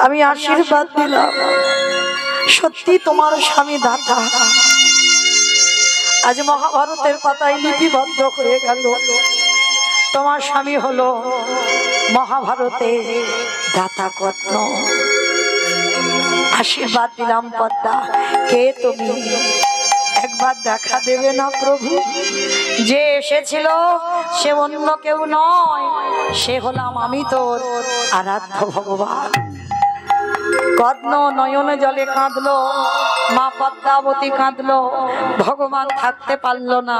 আমি আশীর্বাদ দিলাম, সত্যি তোমার স্বামী দাতা। আজ মহাভারতের পাতায় লিপিবদ্ধ হয়ে গেল, তোমার স্বামী হলো মহাভারতে দাতা কর্ণ। আশীর্বাদ দিলাম পদ্মা, কে তুমি? একবার দেখা দেবে না প্রভু? যে এসেছিল সে অন্য কেউ নয়, সে হলাম আমি, তোর আরাধ্য ভগবান। কর্ণ নয়নে জলে কাঁদলো, মা পদ্মাবতী কাঁদলো, ভগবান থাকতে পারলো না।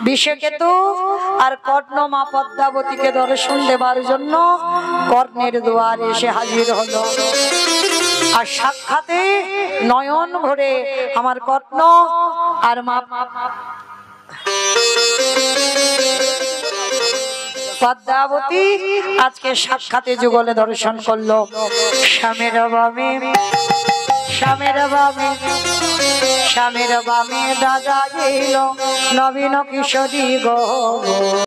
বিষকেতু আর কর্ণ মা পদ্মাবতীকে দর্শন দেবার জন্য কর্ণের দুয়ারে এসে হাজির হলো। আর সাক্ষাতে নয়ন ভরে আমার কর্ণ আর মা পদ্মাবতী আজকে সাক্ষাতে যুগলে দর্শন করলো। স্বামীর বামে, স্বামীর বামে, স্বামীর বামে রাজা এলো, নবীন কিশোরী গো।